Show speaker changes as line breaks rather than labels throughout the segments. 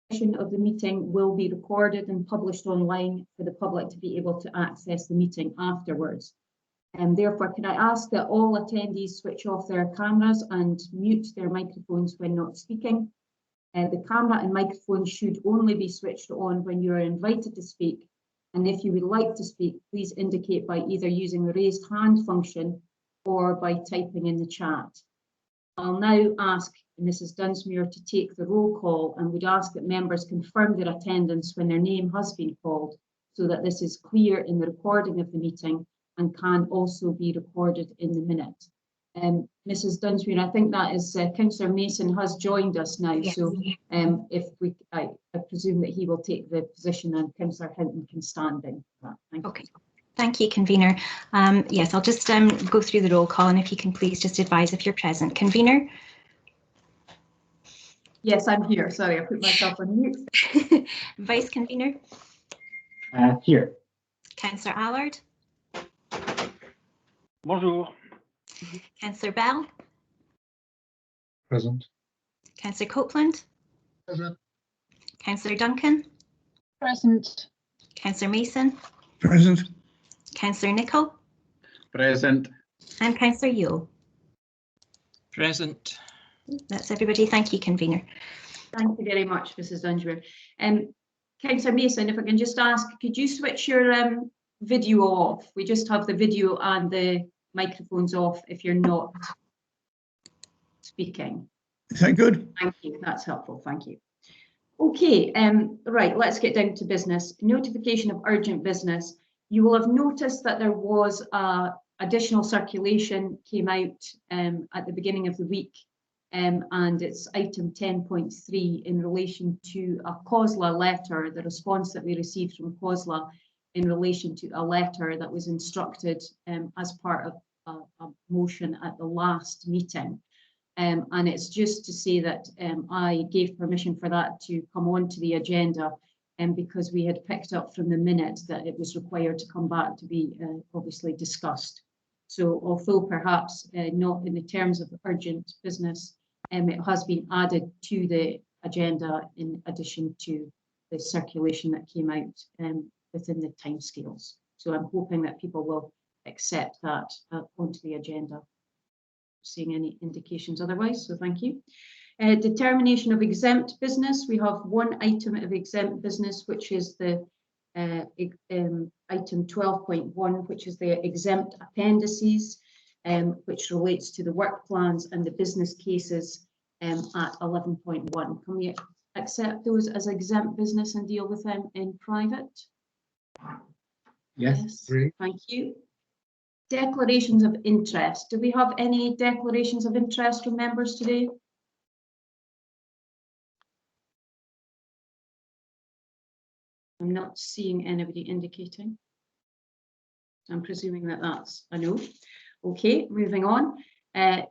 of the meeting will be recorded and published online for the public to be able to access the meeting afterwards. And therefore, can I ask that all attendees switch off their cameras and mute their microphones when not speaking? The camera and microphone should only be switched on when you are invited to speak. And if you would like to speak, please indicate by either using the raised hand function or by typing in the chat. I'll now ask Mrs. Dunsmuir to take the roll call and would ask that members confirm their attendance when their name has been called, so that this is clear in the recording of the meeting and can also be recorded in the minute. Mrs. Dunsmuir, I think that is Councillor Mason has joined us now, yes. So if we, I presume that he will take the position and Councillor Hinton can stand in. Thank you.
Okay. Thank you, Convener. Yes, I'll just go through the roll call, and if you can please just advise if you're present. Convener?
Yes, I'm here. Sorry, I put myself on mute.
Vice Convener?
Here.
Councillor Allard?
Bonjour.
Councillor Bell?
Present.
Councillor Copeland?
Present.
Councillor Duncan?
Present.
Councillor Mason?
Present.
Councillor Nicholl?
Present.
And Councillor Yule?
Present.
That's everybody. Thank you, Convener.
Thank you very much, Mrs. Dunsmuir. Councillor Mason, if I can just ask, could you switch your video off? We just have the video and the microphones off if you're not speaking.
Is that good?
Thank you. That's helpful. Thank you. Okay, right, let's get down to business. Notification of urgent business. You will have noticed that there was additional circulation came out at the beginning of the week, and it's item 10.3 in relation to a COSLA letter, the response that we received from COSLA in relation to a letter that was instructed as part of a motion at the last meeting. And it's just to say that I gave permission for that to come onto the agenda, because we had picked up from the minute that it was required to come back to be obviously discussed. So although perhaps not in the terms of urgent business, it has been added to the agenda in addition to the circulation that came out within the timescales. So I'm hoping that people will accept that onto the agenda. Seeing any indications otherwise, so thank you. Determination of exempt business. We have one item of exempt business, which is the item 12.1, which is the exempt appendices, which relates to the work plans and the business cases at 11.1. Can we accept those as exempt business and deal with them in private?
Yes.
Thank you. Declarations of interest. Do we have any declarations of interest from members today? I'm not seeing anybody indicating. I'm presuming that that's a no. Okay, moving on.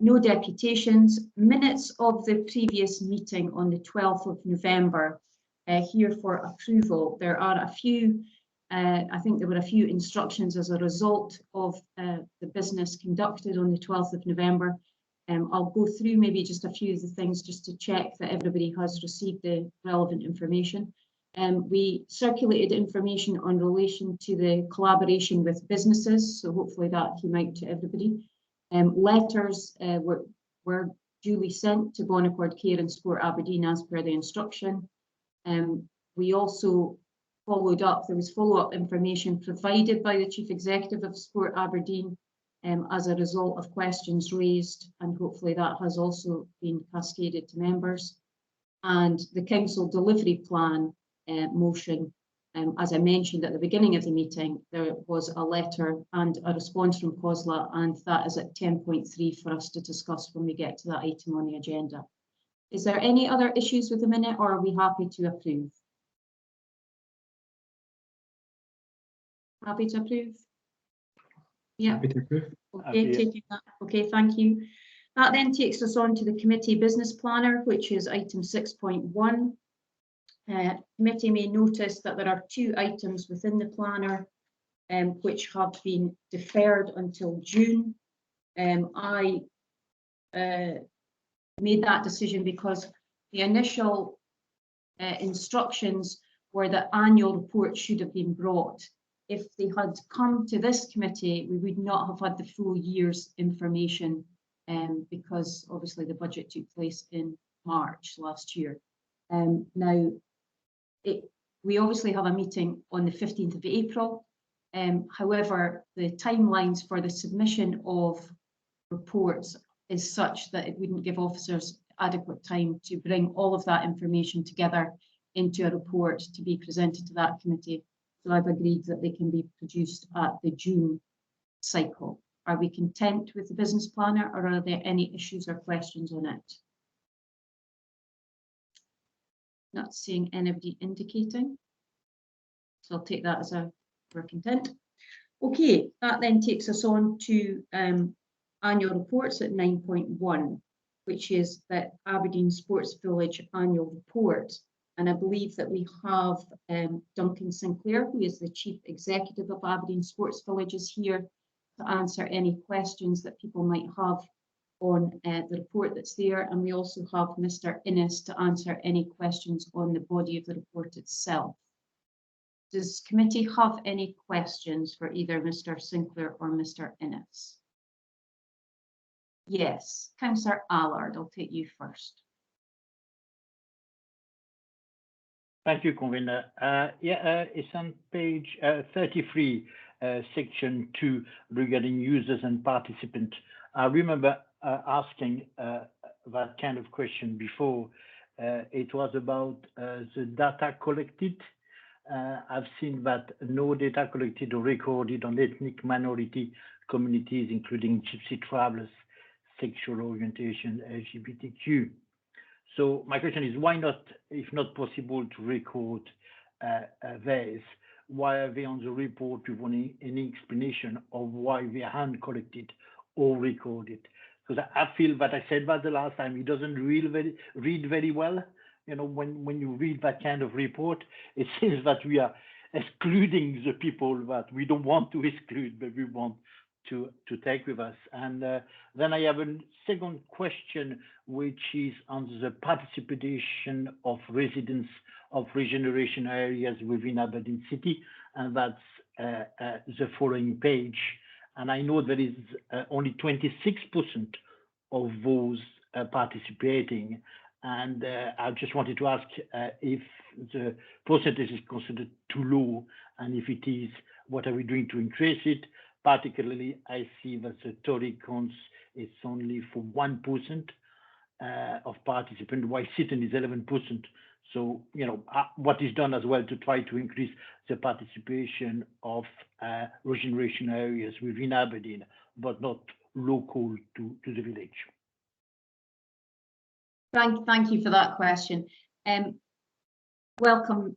No deputations. Minutes of the previous meeting on the 12th of November here for approval. There are a few I think there were a few instructions as a result of the business conducted on the 12th of November. I'll go through maybe just a few of the things just to check that everybody has received the relevant information. We circulated information on relation to the collaboration with businesses, so hopefully that came out to everybody. Letters were duly sent to Bon Accord Care and Sport Aberdeen as per the instruction. We also followed up, there was follow-up information provided by the Chief Executive of Sport Aberdeen as a result of questions raised, and hopefully that has also been cascaded to members. And the Council Delivery Plan motion, as I mentioned at the beginning of the meeting, there was a letter and a response from COSLA, and that is at 10.3 for us to discuss when we get to that item on the agenda. Is there any other issues with the minute, or are we happy to approve? Happy to approve? Yeah.
Happy to approve.
Okay, taking that. Okay, thank you. That then takes us on to the committee business planner, which is item 6.1. Committee may notice that there are two items within the planner which have been deferred until June. I made that decision because the initial instructions were that annual reports should have been brought. If they had come to this committee, we would not have had the full year's information because obviously the budget took place in March last year. Now, we obviously have a meeting on the 15th of April. However, the timelines for the submission of reports is such that it wouldn't give officers adequate time to bring all of that information together into a report to be presented to that committee. So I've agreed that they can be produced at the June cycle. Are we content with the business planner, or are there any issues or questions on it? Not seeing anybody indicating. So I'll take that as we're content. Okay, that then takes us on to annual reports at 9.1, which is the Aberdeen Sports Village annual report. And I believe that we have Duncan Sinclair, who is the Chief Executive of Aberdeen Sports Village, is here to answer any questions that people might have on the report that's there. And we also have Mr. Innes to answer any questions on the body of the report itself. Does committee have any questions for either Mr. Sinclair or Mr. Innes? Yes, Councillor Allard, I'll take you first.
Thank you, Convener. It's on page 33, section 2, regarding users and participants. I remember asking that kind of question before. It was about the data collected. I've seen that no data collected or recorded on ethnic minority communities, including gypsy travelers, sexual orientation, LGBTQ. So my question is, why not, if not possible, to record these? Why are they on the report with any explanation of why they are hand collected or recorded? Because I feel that I said that the last time, it doesn't read very well. You know, when you read that kind of report, it seems that we are excluding the people that we don't want to exclude, but we want to take with us. And then I have a second question, which is on the participation of residents of regeneration areas within Aberdeen City, and that's the following page. And I know there is only 26% of those participating. And I just wanted to ask if the percentage is considered too low, and if it is, what are we doing to increase it? Particularly, I see that the Tory counts is only for 1% of participants, while Sitton is 11%. So, you know, what is done as well to try to increase the participation of regeneration areas within Aberdeen, but not local to the village.
Thank you for that question. Welcome,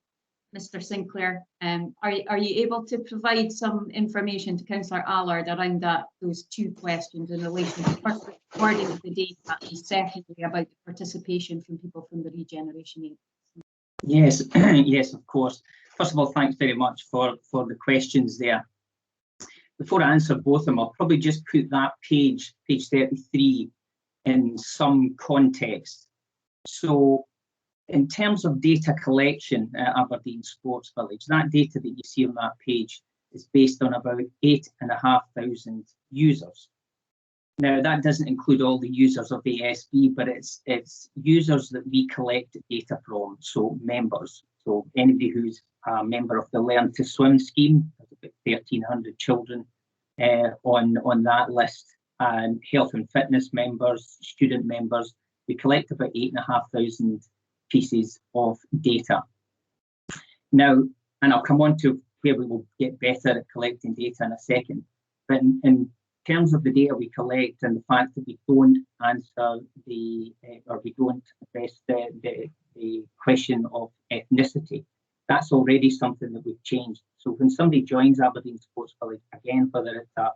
Mr. Sinclair. Are you able to provide some information to Councillor Allard around those two questions in relation to first the wording of the data and secondly about the participation from people from the regeneration area?
Yes, yes, of course. First of all, thanks very much for the questions there. Before I answer both of them, I'll probably just put that page 33, in some context. So, in terms of data collection at Aberdeen Sports Village, that data that you see on that page is based on about 8,500 users. Now, that doesn't include all the users of the ASB, but it's users that we collect data from, so members. So anybody who's a member of the Learn to Swim scheme, there's about 1,300 children on that list, and health and fitness members, student members. We collect about 8,500 pieces of data. Now, and I'll come on to where we will get better at collecting data in a second, but in terms of the data we collect and the fact that we don't answer or we don't address the question of ethnicity, that's already something that we've changed. So when somebody joins Aberdeen Sports Village, again, whether it's a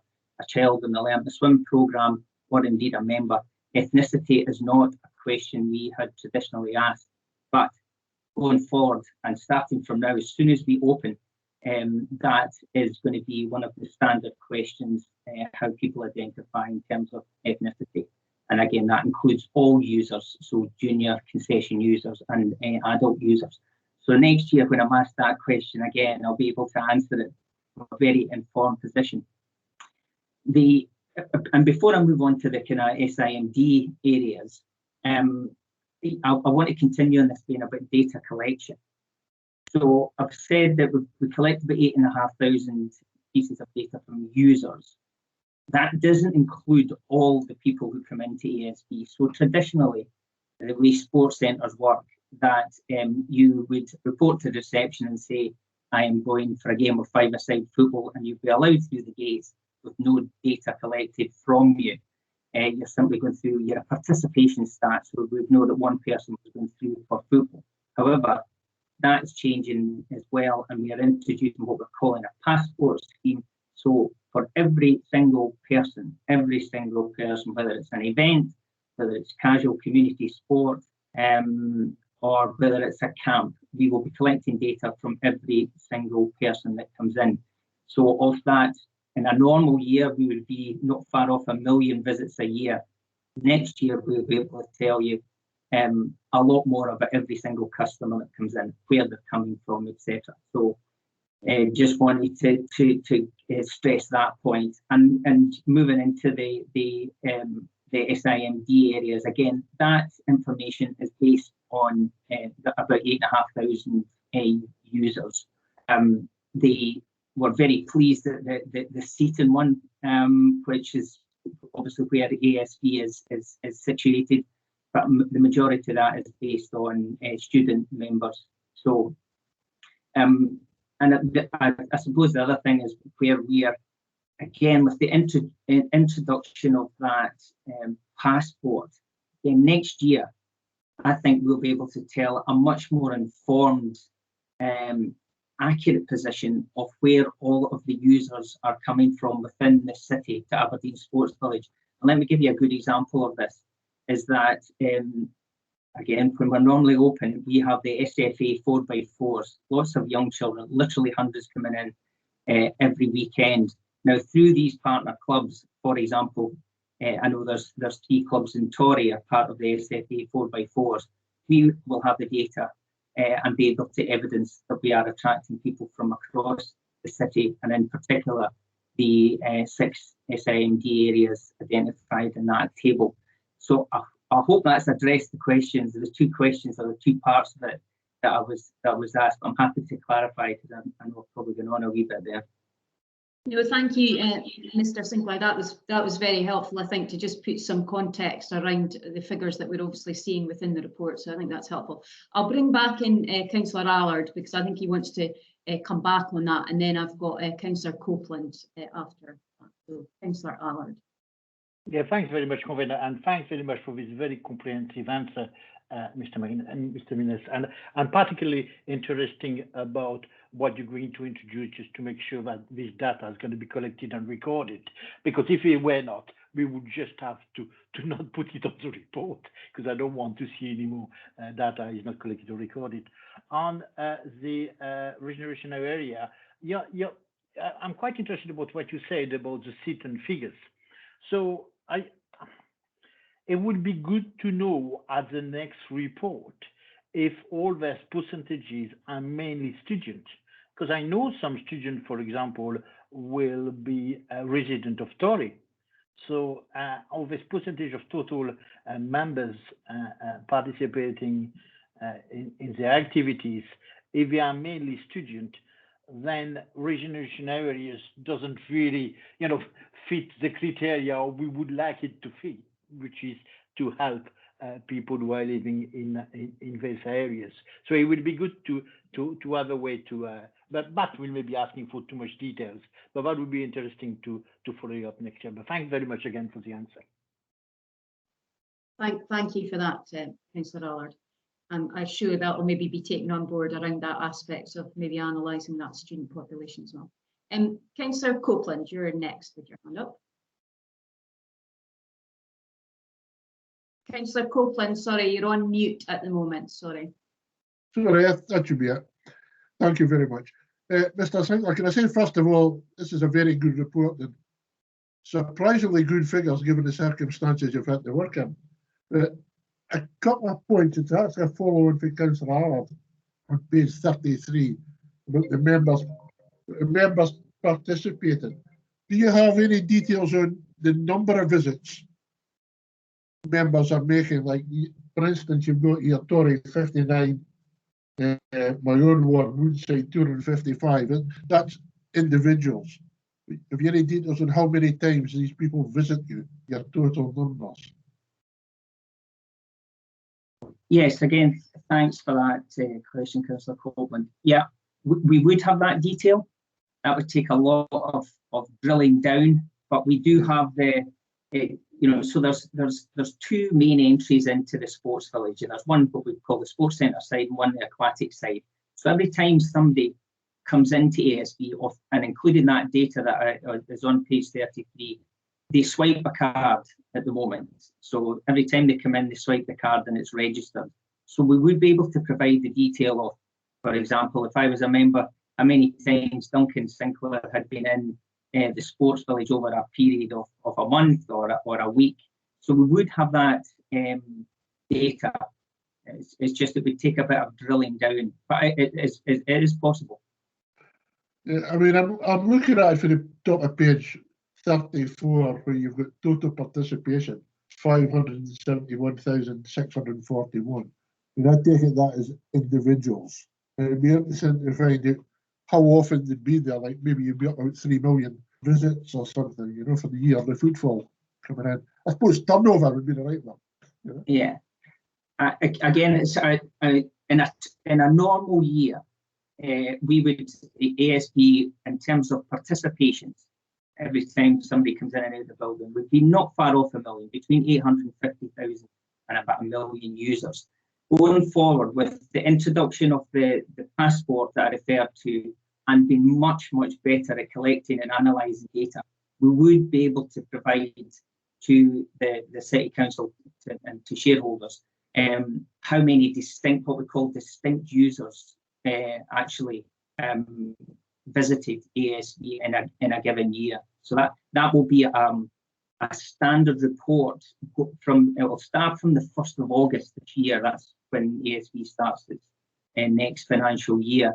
child in the Learn to Swim programme or indeed a member, ethnicity is not a question we had traditionally asked. But going forward and starting from now, as soon as we open, that is going to be one of the standard questions, how people identify in terms of ethnicity. And again, that includes all users, so junior concession users and adult users. So next year, when I'm asked that question again, I'll be able to answer it from a very informed position. And before I move on to the kind of SIMD areas, I want to continue on this vein about data collection. So I've said that we collect about 8,500 pieces of data from users. That doesn't include all the people who come into ASB. So traditionally, the way sports centres work, that you would report to reception and say, I am going for a game of five-a-side football, and you'd be allowed through the gates with no data collected from you. You're simply going through your participation stats, so we would know that one person was going through for football. However, that's changing as well, and we are introducing what we're calling a passport scheme. So for every single person, whether it's an event, whether it's casual community sport, or whether it's a camp, we will be collecting data from every single person that comes in. So of that, in a normal year, we would be not far off 1 million visits a year. Next year, we'll be able to tell you a lot more about every single customer that comes in, where they're coming from, etc. So just wanted to stress that point. And moving into the SIMD areas, again, that information is based on about 8,500 users. We're very pleased that the Seaton one, which is obviously where the ASB is situated, but the majority of that is based on student members. So, and I suppose the other thing is where we are, again, with the introduction of that passport, then next year, I think we'll be able to tell a much more informed, accurate position of where all of the users are coming from within the city to Aberdeen Sports Village. And let me give you a good example of this, is that, again, when we're normally open, we have the SFA 4x4s, lots of young children, literally hundreds coming in every weekend. Now, through these partner clubs, for example, I know there's 3 clubs in Tory are part of the SFA 4x4s. We will have the data and be able to evidence that we are attracting people from across the city, and in particular, the 6 SIMD areas identified in that table. So I hope that's addressed the questions. There was 2 questions, or the 2 parts of it that I was asked. I'm happy to clarify, because I know I've probably gone on a wee bit there.
No, thank you, Mr. Sinclair. That was very helpful, I think, to just put some context around the figures that we're obviously seeing within the report. So I think that's helpful. I'll bring back in Councillor Allard, because I think he wants to come back on that, and then I've got Councillor Copeland after that. So Councillor Allard.
Yeah, thanks very much, Convener, and thanks very much for this very comprehensive answer, Mr. Minnes, and particularly interesting about what you're going to introduce, just to make sure that this data is going to be collected and recorded. Because if it were not, we would just have to not put it on the report, because I don't want to see any more data is not collected or recorded. On the regeneration area, I'm quite interested about what you said about the Seaton figures. So it would be good to know at the next report if all those percentages are mainly students, because I know some students, for example, will be a resident of Tory. So all this percentage of total members participating in their activities, if they are mainly student, then regeneration areas doesn't really, fit the criteria we would like it to fit, which is to help people who are living in these areas. So it would be good to have a way to, but we may be asking for too much details, but that would be interesting to follow up next year. But thanks very much again for the answer.
Thank you for that, Councillor Allard. I'm sure that will maybe be taken on board around that aspect of maybe analysing that student population as well. Councillor Copeland, you're next with your hand up. Councillor Copeland, sorry, you're on mute at the moment, sorry.
Sorry, that should be it. Thank you very much. Mr. Sinclair, can I say first of all, this is a very good report that surprisingly good figures given the circumstances you've had to work in. But a couple of points, it's actually a follow-on for Councillor Allard on page 33 about the members participating. Do you have any details on the number of visits members are making? Like, for instance, you've got your Tory 59, my own ward, Woodside 255, and that's individuals. Have you any details on how many times these people visit you, your total numbers?
Yes, again, thanks for that question, Councillor Copeland. Yeah, we would have that detail. That would take a lot of drilling down, but we do have the, so there's two main entries into the sports village, and there's one what we call the sports centre side and one the aquatic side. So every time somebody comes into ASB, and including that data that is on page 33, they swipe a card at the moment. So every time they come in, they swipe the card and it's registered. So we would be able to provide the detail of, for example, if I was a member, how many times Duncan Sinclair had been in the sports village over a period of a month or a week. So we would have that data. It's just it would take a bit of drilling down, but it is possible.
Yeah, I mean, I'm looking at it for the top of page 34, where you've got total participation, 571,641. And I take it that as individuals. And it'd be interesting to find out how often they'd be there, like maybe you'd be up about 3 million visits or something, for the year, the footfall coming in. I suppose turnover would be the right one.
Yeah. Again, it's in a normal year, we would, the ASB, in terms of participations, every time somebody comes in and out of the building, would be not far off 1 million, between 850,000 and about 1 million users. Going forward with the introduction of the passport that I referred to, and being much, much better at collecting and analysing data, we would be able to provide to the City Council and to shareholders how many distinct, what we call distinct users actually visited ASB in a given year. So that will be a standard report it will start from the 1st of August this year. That's when ASB starts its next financial year.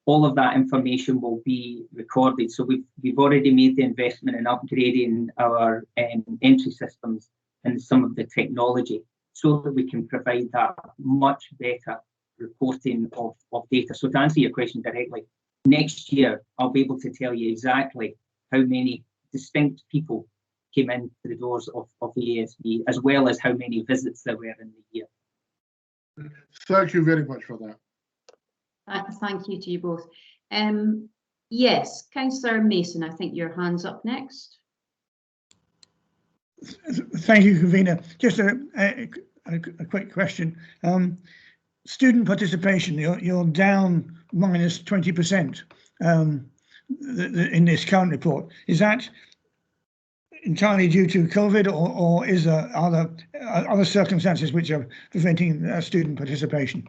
All of that information will be recorded. So we've already made the investment in upgrading our entry systems and some of the technology so that we can provide that much better reporting of data. So to answer your question directly, next year I'll be able to tell you exactly how many distinct people came into the doors of the ASB, as well as how many visits there were in the year.
Thank you very much for that.
Thank you to you both. Yes, Councillor Mason, I think your hand's up next.
Thank you, Convener. Just a quick question. Student participation, you're down minus 20% in this current report. Is that entirely due to COVID, or is there other circumstances which are preventing student participation?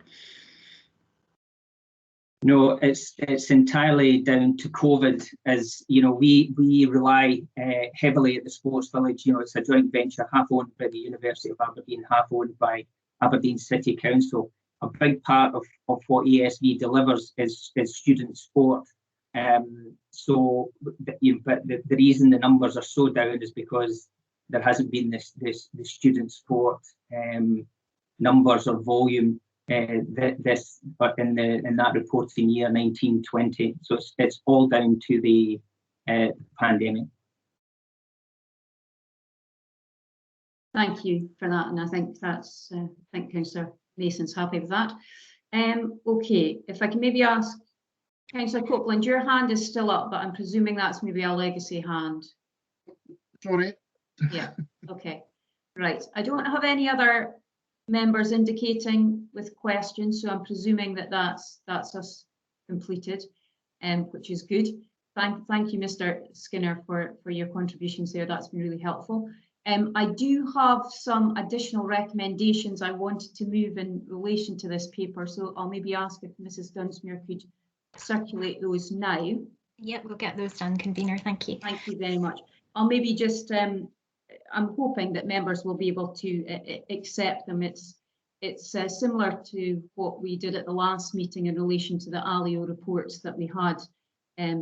No, it's entirely down to COVID. As you know, we rely heavily at the Sports Village. It's a joint venture, half owned by the University of Aberdeen, half owned by Aberdeen City Council. A big part of what ASB delivers is student sport. But the reason the numbers are so down is because there hasn't been the student sport numbers or volume but in that reporting year 1920. So it's all down to the pandemic.
Thank you for that, and I think that's I think Councillor Mason's happy with that. Okay, if I can maybe ask Councillor Copeland, your hand is still up, but I'm presuming that's maybe a legacy hand.
Sorry.
Yeah. Okay. Right. I don't have any other members indicating with questions, so I'm presuming that's us completed, which is good. Thank you, Mr. Skinner, for your contributions there. That's been really helpful. I do have some additional recommendations I wanted to move in relation to this paper, so I'll maybe ask if Mrs. Dunsmuir could circulate those now.
Yeah, we'll get those done, Convener. Thank you.
Thank you very much. I'll maybe just, I'm hoping that members will be able to accept them. It's similar to what we did at the last meeting in relation to the ALIO reports that we had,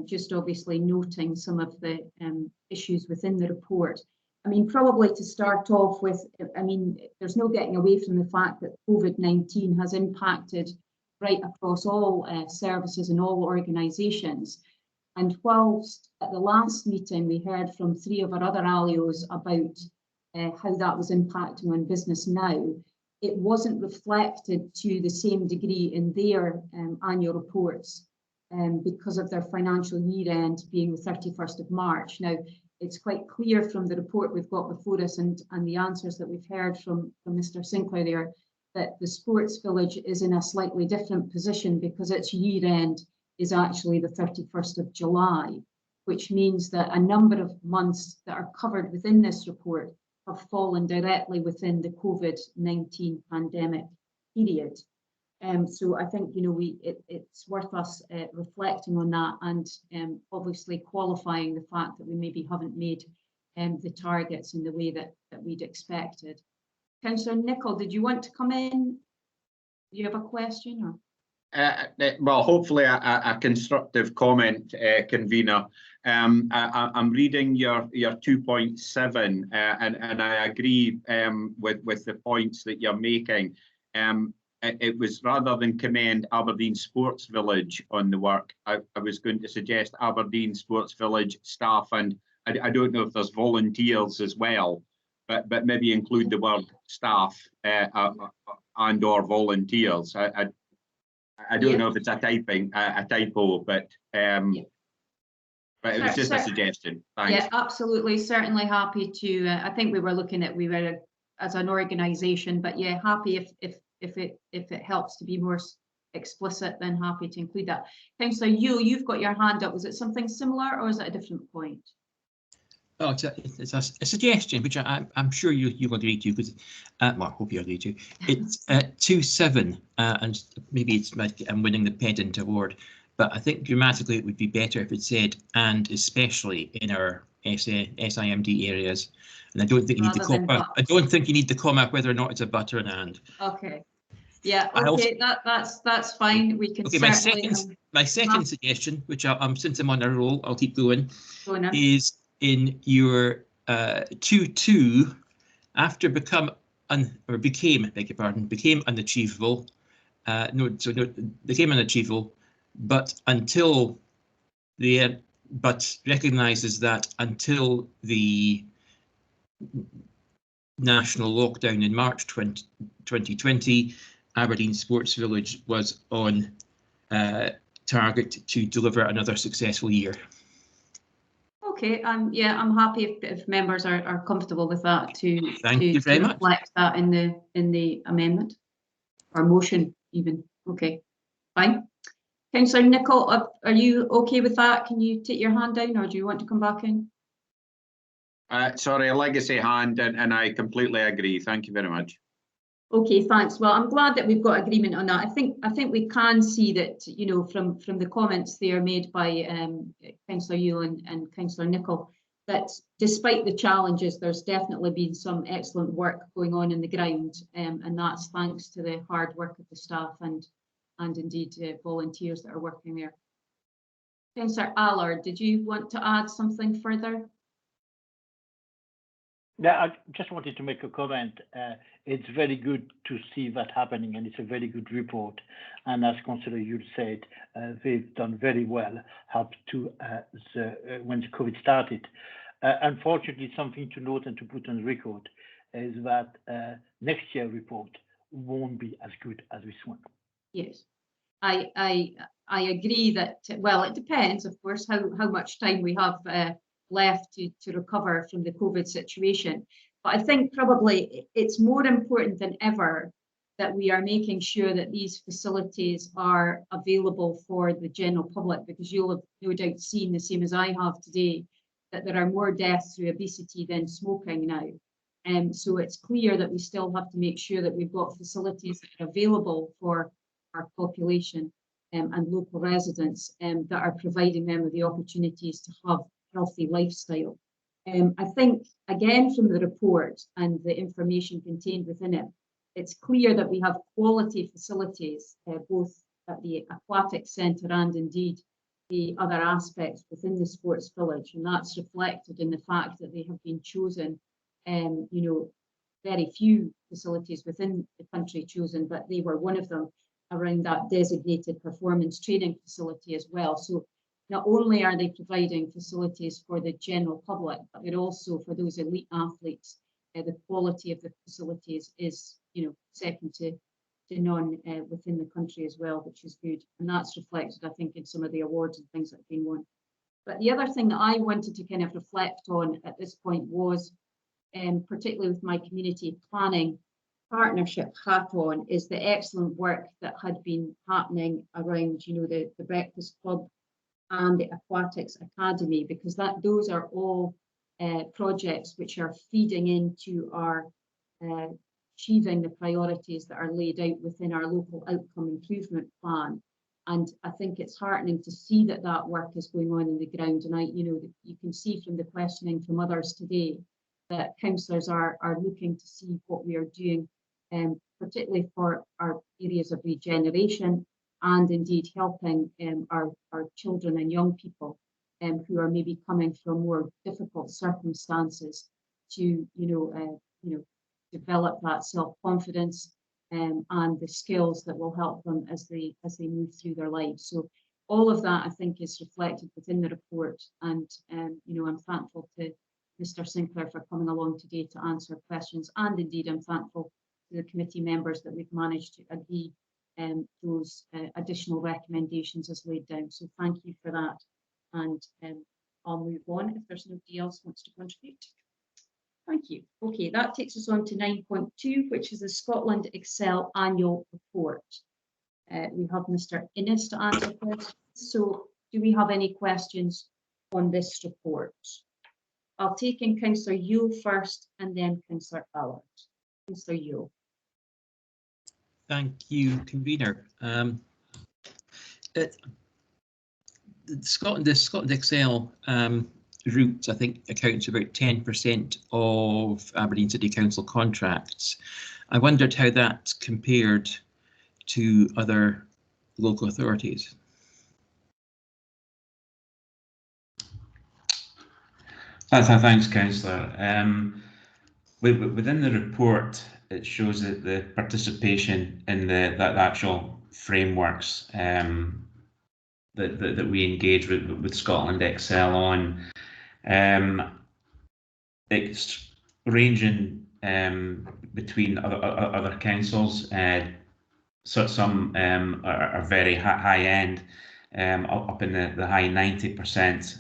just obviously noting some of the issues within the report. I mean, probably to start off with, I mean, there's no getting away from the fact that COVID-19 has impacted right across all services and all organisations. And whilst at the last meeting we heard from 3 of our other ALIOs about how that was impacting on business now, it wasn't reflected to the same degree in their annual reports because of their financial year end being the 31st of March. Now, it's quite clear from the report we've got before us and the answers that we've heard from Mr. Sinclair there, that the Sports Village is in a slightly different position because its year end is actually the 31st of July, which means that a number of months that are covered within this report have fallen directly within the COVID-19 pandemic period. So I think, you know, it's worth us reflecting on that and obviously qualifying the fact that we maybe haven't made the targets in the way that we'd expected. Councillor Nicholl, did you want to come in? Do you have a question? Or?
Well, hopefully a constructive comment, convener. I'm reading your 2.7 and I agree with the points that you're making. It was rather than commend Aberdeen Sports Village on the work, I was going to suggest Aberdeen Sports Village staff, and I don't know if there's volunteers as well, but maybe include the word staff and or volunteers. I don't know if it's a typo, but it was just a suggestion. Thanks.
Yeah, absolutely. Certainly happy to. I think we were as an organisation, but yeah, happy if it helps to be more explicit, then happy to include that. Councillor Yule, you've got your hand up. Was it something similar or is it a different point?
Oh, it's a suggestion which I'm sure you'll agree to, because well, I hope you agree to. It's 2.7, and maybe it's like I'm winning the pedant award, but I think grammatically it would be better if it said "and especially in our SIMD areas," and I don't think you need the comma. I don't think you need the comma whether or not it's a but or an and.
Okay. Yeah. Okay. That's fine. We can.
Okay. My second suggestion, which since I'm on a roll, I'll keep going. Is in your 2.2, after became unachievable. Became unachievable, but recognises that until the national lockdown in March 2020, Aberdeen Sports Village was on target to deliver another successful year.
Okay, yeah, I'm happy if members are comfortable with that to reflect that in the amendment or motion even. Okay, fine. Councillor Nicholl, are you okay with that? Can you take your hand down, or do you want to come back in?
Sorry, a legacy hand, and I completely agree. Thank you very much.
Okay, thanks. Well, I'm glad that we've got agreement on that. I think we can see that, you know, from the comments there made by Councillor Yule and Councillor Nicholl, that despite the challenges, there's definitely been some excellent work going on in the ground, and that's thanks to the hard work of the staff and indeed volunteers that are working there. Councillor Allard, did you want to add something further?
Yeah, I just wanted to make a comment. It's very good to see that happening, and it's a very good report. And as Councillor Yule said, they've done very well up to when the COVID started. Unfortunately, something to note and to put on record is that next year's report won't be as good as this one.
Yes, I agree that. Well, it depends, of course, how much time we have left to recover from the COVID situation. But I think probably it's more important than ever that we are making sure that these facilities are available for the general public, because you'll have no doubt seen, the same as I have today, that there are more deaths through obesity than smoking now. And so it's clear that we still have to make sure that we've got facilities that are available for our population and local residents that are providing them with the opportunities to have healthy lifestyle. I think, again, from the report and the information contained within it, it's clear that we have quality facilities, both at the aquatic centre and indeed the other aspects within the sports village, and that's reflected in the fact that they have been chosen. You know, very few facilities within the country chosen, but they were one of them around that designated performance training facility as well. So not only are they providing facilities for the general public, but they're also for those elite athletes. The quality of the facilities is, you know, second to none within the country as well, which is good. And that's reflected, I think, in some of the awards and things that have been won. But the other thing that I wanted to kind of reflect on at this point was, particularly with my community planning partnership hat on, is the excellent work that had been happening around, you know, the Breakfast Club and the Aquatics Academy, because those are all projects which are feeding into our achieving the priorities that are laid out within our local outcome improvement plan. And I think it's heartening to see that that work is going on in the ground. And you can see from the questioning from others today that councillors are looking to see what we are doing, particularly for our areas of regeneration, and indeed helping our children and young people who are maybe coming from more difficult circumstances to develop that self-confidence and the skills that will help them as they move through their lives. So all of that, I think, is reflected within the report, and I'm thankful to Mr. Sinclair for coming along today to answer questions, and indeed I'm thankful to the committee members that we've managed to agree those additional recommendations as laid down. So thank you for that, and I'll move on if there's nobody else wants to contribute. Thank you. Okay, that takes us on to 9.2, which is the Scotland Excel Annual Report. We have Mr. Innes to answer questions. So do we have any questions on this report? I'll take in Councillor Yule first and then Councillor Allard. Councillor Yule.
Thank you, convener. The Scotland Excel route, I think, accounts for about 10% of Aberdeen City Council contracts. I wondered how that compared to other local authorities.
Thanks, Councillor. Within the report, it shows that the participation in the actual frameworks that we engage with Scotland Excel on, it's ranging between other councils. So some are very high end, up in the high 90%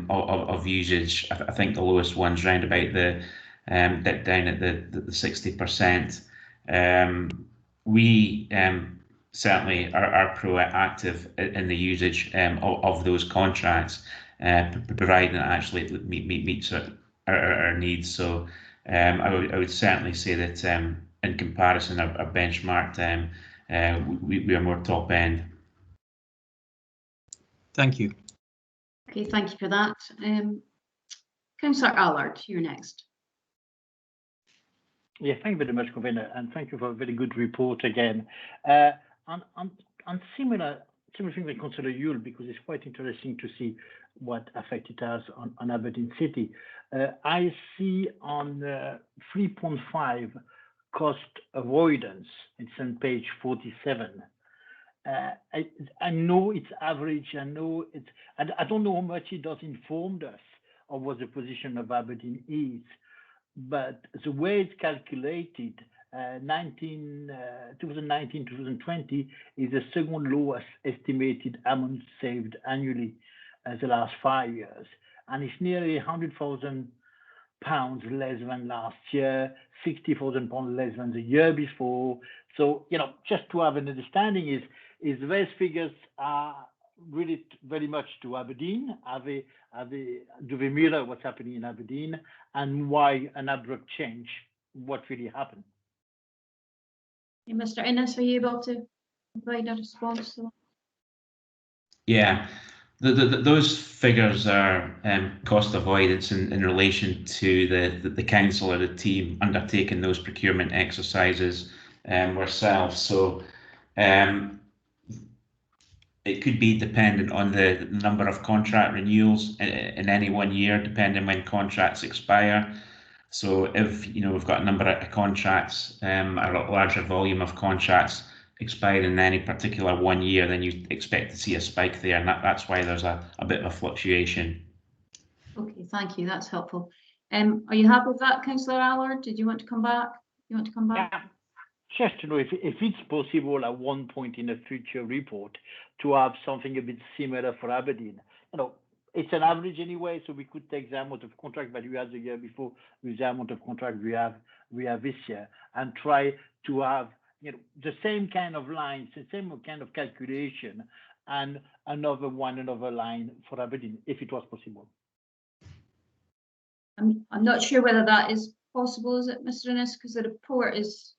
of usage. I think the lowest one's round about the down at the 60%. We certainly are proactive in the usage of those contracts, providing it actually meets our needs. So I would certainly say that in comparison, our benchmarked, we are more top end.
Thank you.
Okay, thank you for that. Councillor Allard, you're next.
Yeah, thank you very much, Convener, and thank you for a very good report again. On similar thing with Councillor Yule, because it's quite interesting to see what effect it has on Aberdeen City. I see on 3.5 cost avoidance, it's on page 47. I know it's average, I know it's, I don't know how much it does inform us of what the position of Aberdeen is, but the way it's calculated, 2019-2020 is the second lowest estimated amount saved annually the last 5 years, and it's nearly £100,000 less than last year, £60,000 less than the year before. So, you know, just to have an understanding is those figures are really very much to Aberdeen? Do they mirror what's happening in Aberdeen, and why an abrupt change? What really happened?
Okay, Mr. Innes, are you able to provide a response to that?
Yeah, Those figures are cost avoidance in relation to the council or the team undertaking those procurement exercises ourselves. So it could be dependent on the number of contract renewals in any 1 year, depending when contracts expire. So if we've got a number of contracts, a larger volume of contracts expire in any particular 1 year, then you expect to see a spike there, and that's why there's a bit of a fluctuation.
Okay, thank you. That's helpful. Are you happy with that, Councillor Allard? Did you want to come back? You want to come back?
Yeah. Just to know if it's possible at one point in a future report to have something a bit similar for Aberdeen. It's an average anyway, so we could take the amount of contract that we had the year before with the amount of contract we have this year, and try to have the same kind of lines, the same kind of calculation, and another line for Aberdeen, if it was possible.
I'm not sure whether that is possible, is it, Mr. Innes? Because the report is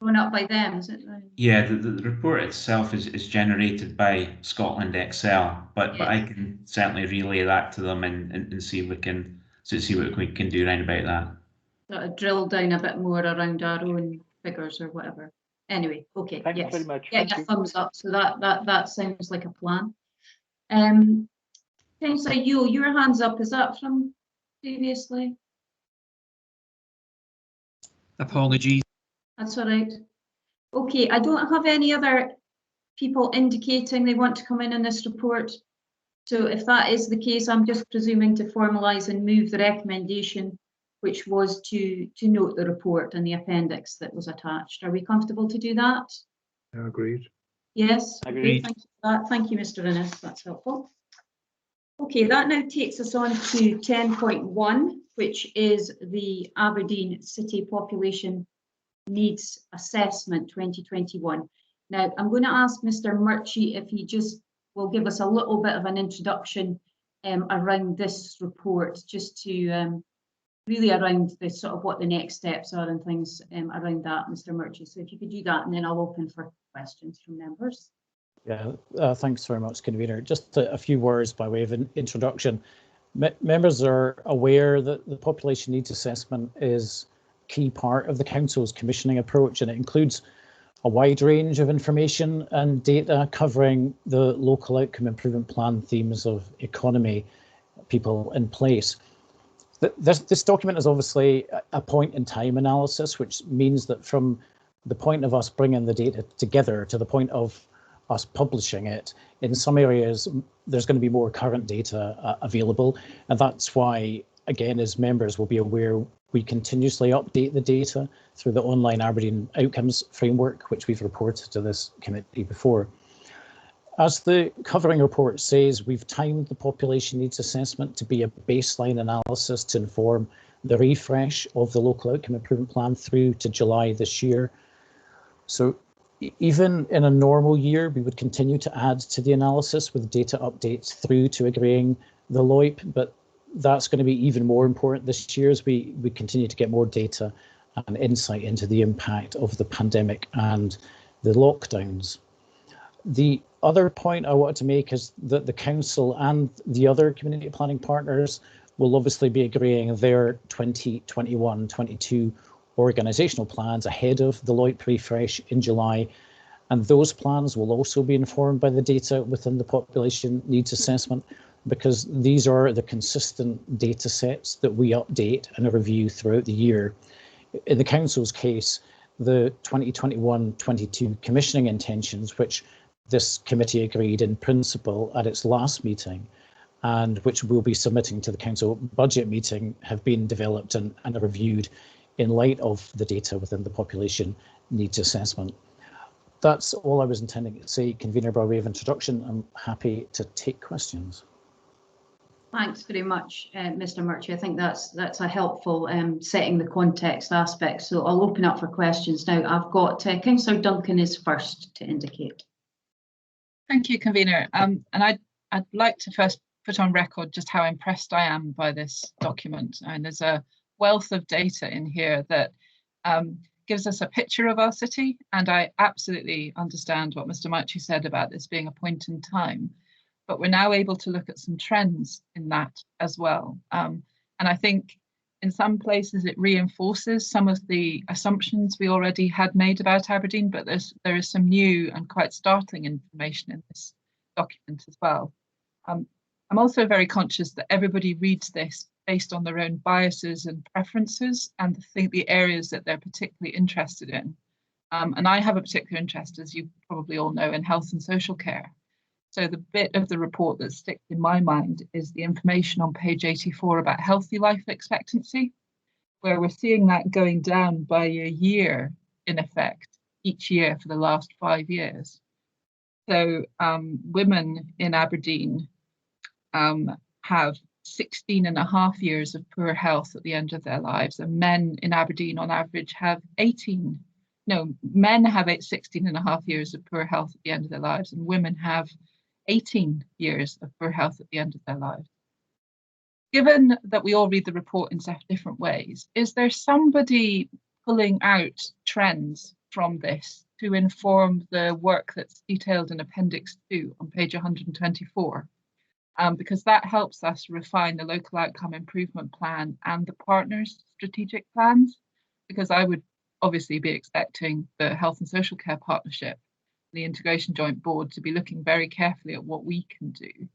thrown up by them, is it?
Yeah, the report itself is generated by Scotland Excel, but I can certainly relay that to them and see what we can do around about that.
Sort of drill down a bit more around our own figures or whatever. Anyway, okay.
Thank you very much.
Yeah, thumbs up. So that sounds like a plan. Councillor Yule, your hands up. Is that from previously?
Apologies.
That's all right. Okay, I don't have any other people indicating they want to come in on this report. So if that is the case, I'm just presuming to formalise and move the recommendation, which was to note the report and the appendix that was attached. Are we comfortable to do that?
Yeah, agreed.
Yes.
Agreed.
Okay, thank you for that. Thank you, Mr. Innes. That's helpful. Okay, that now takes us on to 10.1, which is the Aberdeen City Population Needs Assessment 2021. Now, I'm going to ask Mr. Murchie if he just will give us a little bit of an introduction around this report, just to really around the sort of what the next steps are and things around that, Mr. Murchie. So if you could do that, and then I'll open for questions from members.
Yeah, thanks very much, Convener. Just a few words by way of an introduction. Members are aware that the population needs assessment is a key part of the Council's commissioning approach, and it includes a wide range of information and data covering the local outcome improvement plan themes of economy, people, and place. This document is obviously a point in time analysis, which means that from the point of us bringing the data together to the point of us publishing it, in some areas there's going to be more current data available, and that's why, again, as members will be aware, we continuously update the data through the online Aberdeen Outcomes Framework, which we've reported to this committee before. As the covering report says, we've timed the population needs assessment to be a baseline analysis to inform the refresh of the local outcome improvement plan through to July this year. So even in a normal year, we would continue to add to the analysis with data updates through to agreeing the LOIP, but that's going to be even more important this year as we continue to get more data and insight into the impact of the pandemic and the lockdowns. The other point I wanted to make is that the Council and the other community planning partners will obviously be agreeing their 2021-22 organisational plans ahead of the LOIP refresh in July, and those plans will also be informed by the data within the population needs assessment, because these are the consistent data sets that we update and review throughout the year. In the Council's case, the 2021-22 commissioning intentions, which this committee agreed in principle at its last meeting, and which we'll be submitting to the Council budget meeting, have been developed and reviewed in light of the data within the population needs assessment. That's all I was intending to say, Convener, by way of introduction. I'm happy to take questions.
Thanks very much, Mr. Murchie. I think that's a helpful setting the context aspect. So I'll open up for questions now. I've got Councillor Duncan is first to indicate.
Thank you, Convener. And I'd like to first put on record just how impressed I am by this document. And there's a wealth of data in here that gives us a picture of our city. And I absolutely understand what Mr. Murchie said about this being a point in time. but we're now able to look at some trends in that as well. And I think in some places it reinforces some of the assumptions we already had made about Aberdeen, but there is some new and quite startling information in this document as well. I'm also very conscious that everybody reads this based on their own biases and preferences and the areas that they're particularly interested in. And I have a particular interest, as you probably all know, in health and social care. So the bit of the report that sticks in my mind is the information on page 84 about healthy life expectancy, where we're seeing that going down by a year, in effect, each year for the last 5 years. So women in Aberdeen have 16.5 years of poor health at the end of their lives, and men in Aberdeen on average have men have 16.5 years of poor health at the end of their lives, and women have 18 years of poor health at the end of their lives. Given that we all read the report in different ways, is there somebody pulling out trends from this to inform the work that's detailed in Appendix 2 on page 124? Because that helps us refine the local outcome improvement plan and the partners' strategic plans, because I would obviously be expecting the Health and Social Care Partnership, the Integration Joint Board, to be looking very carefully at what we can do to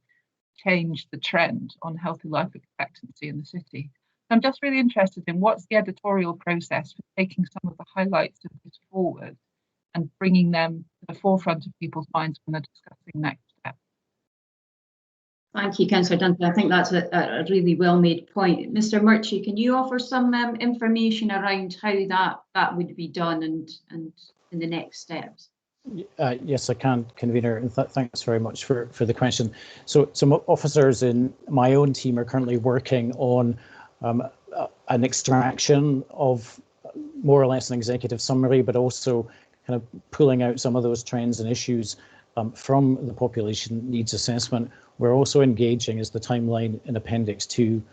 change the trend on healthy life expectancy in the city. I'm just really interested in what's the editorial process for taking some of the highlights of this forward and bringing them to the forefront of people's minds when they're discussing next steps.
Thank you, Councillor Dunphy. I think that's a really well-made point. Mr. Murchie, can you offer some information around how that would be done and in the next steps?
Yes, I can, Convener, and thanks very much for the question. So some officers in my own team are currently working on an extraction of more or less an executive summary, but also kind of pulling out some of those trends and issues from the population needs assessment. We're also engaging, as the timeline in Appendix 2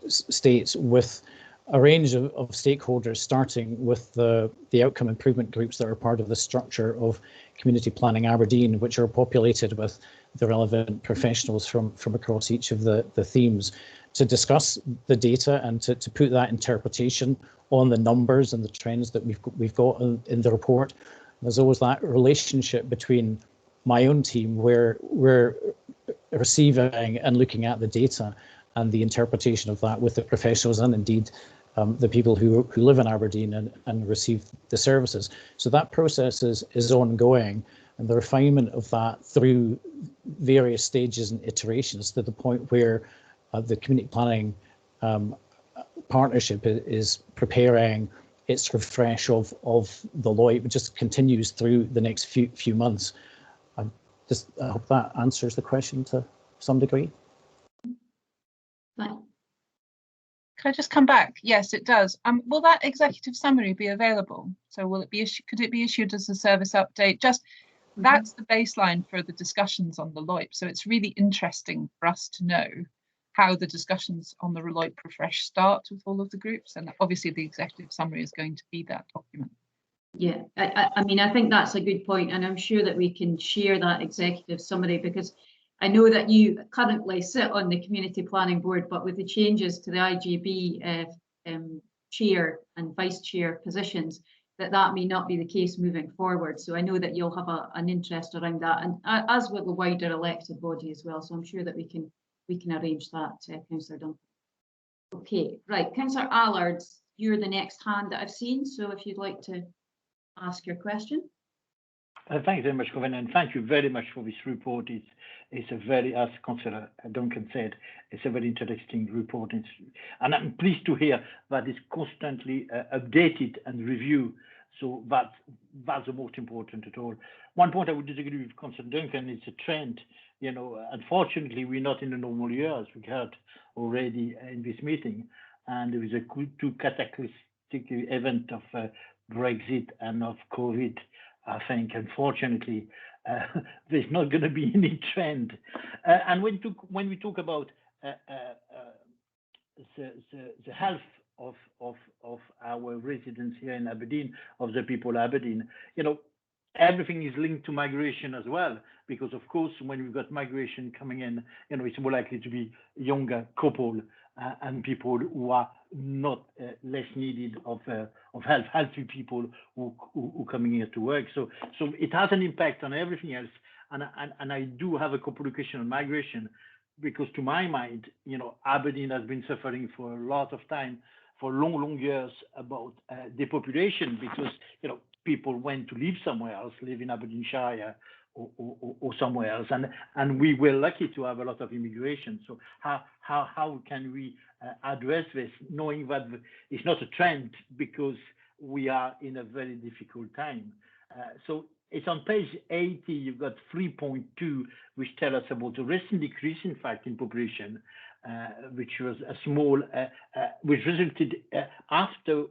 states, with a range of stakeholders, starting with the outcome improvement groups that are part of the structure of Community Planning Aberdeen, which are populated with the relevant professionals from across each of the themes, to discuss the data and to put that interpretation on the numbers and the trends that we've got in the report. There's always that relationship between my own team, where we're receiving and looking at the data and the interpretation of that with the professionals and indeed the people who live in Aberdeen and receive the services. So that process is ongoing, and the refinement of that through various stages and iterations to the point where the community planning partnership is preparing its refresh of the LOIP, which just continues through the next few months. I hope that answers the question to some degree.
Thanks.
Can I just come back? Yes, it does. Will that executive summary be available? So will it be could it be issued as a service update? Just that's the baseline for the discussions on the LOIP. So it's really interesting for us to know how the discussions on the LOIP refresh start with all of the groups, and obviously the executive summary is going to be that document.
Yeah, I mean, I think that's a good point, and I'm sure that we can share that executive summary, because I know that you currently sit on the Community Planning Board, but with the changes to the IGB chair and vice chair positions, that may not be the case moving forward. So I know that you'll have an interest around that, and as with the wider elected body as well. So I'm sure that we can arrange that, Councillor Dunphy. Okay, right, Councillor Allard, you're the next hand that I've seen. So if you'd like to ask your question.
Thanks very much, Convener, and thank you very much for this report. It's a very, as Councillor Duncan said, it's a very interesting report. And I'm pleased to hear that it's constantly updated and reviewed. So that's the most important at all. One point I would disagree with Councillor Duncan, it's a trend. You know, unfortunately, we're not in a normal year, as we heard already in this meeting. And there is a two cataclysmic event of Brexit and of COVID. I think, unfortunately, there's not going to be any trend. And when we talk about the health of our residents here in Aberdeen, of the people of Aberdeen, you know, everything is linked to migration as well, because of course, when we've got migration coming in, it's more likely to be younger couple and people who are not less needed of healthy people who coming here to work. So it has an impact on everything else. And I do have a couple of questions on migration, because to my mind, Aberdeen has been suffering for a lot of time, for long years, about depopulation, because people went to live somewhere else, live in Aberdeenshire or somewhere else, and we were lucky to have a lot of immigration. So how can we address this, knowing that it's not a trend, because we are in a very difficult time? So it's on page 80. You've got 3.2, which tell us about the recent decrease, in fact, in population, which was a small, which resulted after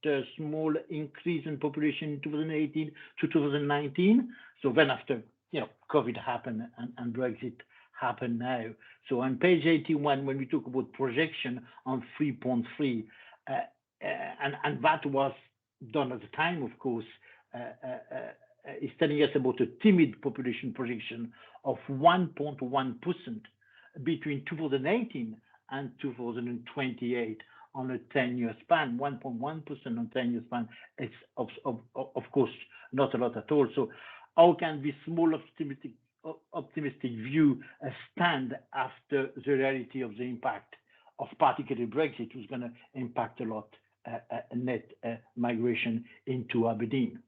a small increase in population in 2018 to 2019. So then after, COVID happened and Brexit happened now. So on page 81, when we talk about projection on 3.3, and that was done at the time, of course, is telling us about a timid population projection of 1.1% between 2018 and 2028 on a 10-year span. 1.1% on 10-year span. It's of course not a lot at all. So how can this small optimistic view stand after the reality of the impact of particularly Brexit, who's going to impact a lot net migration into Aberdeen?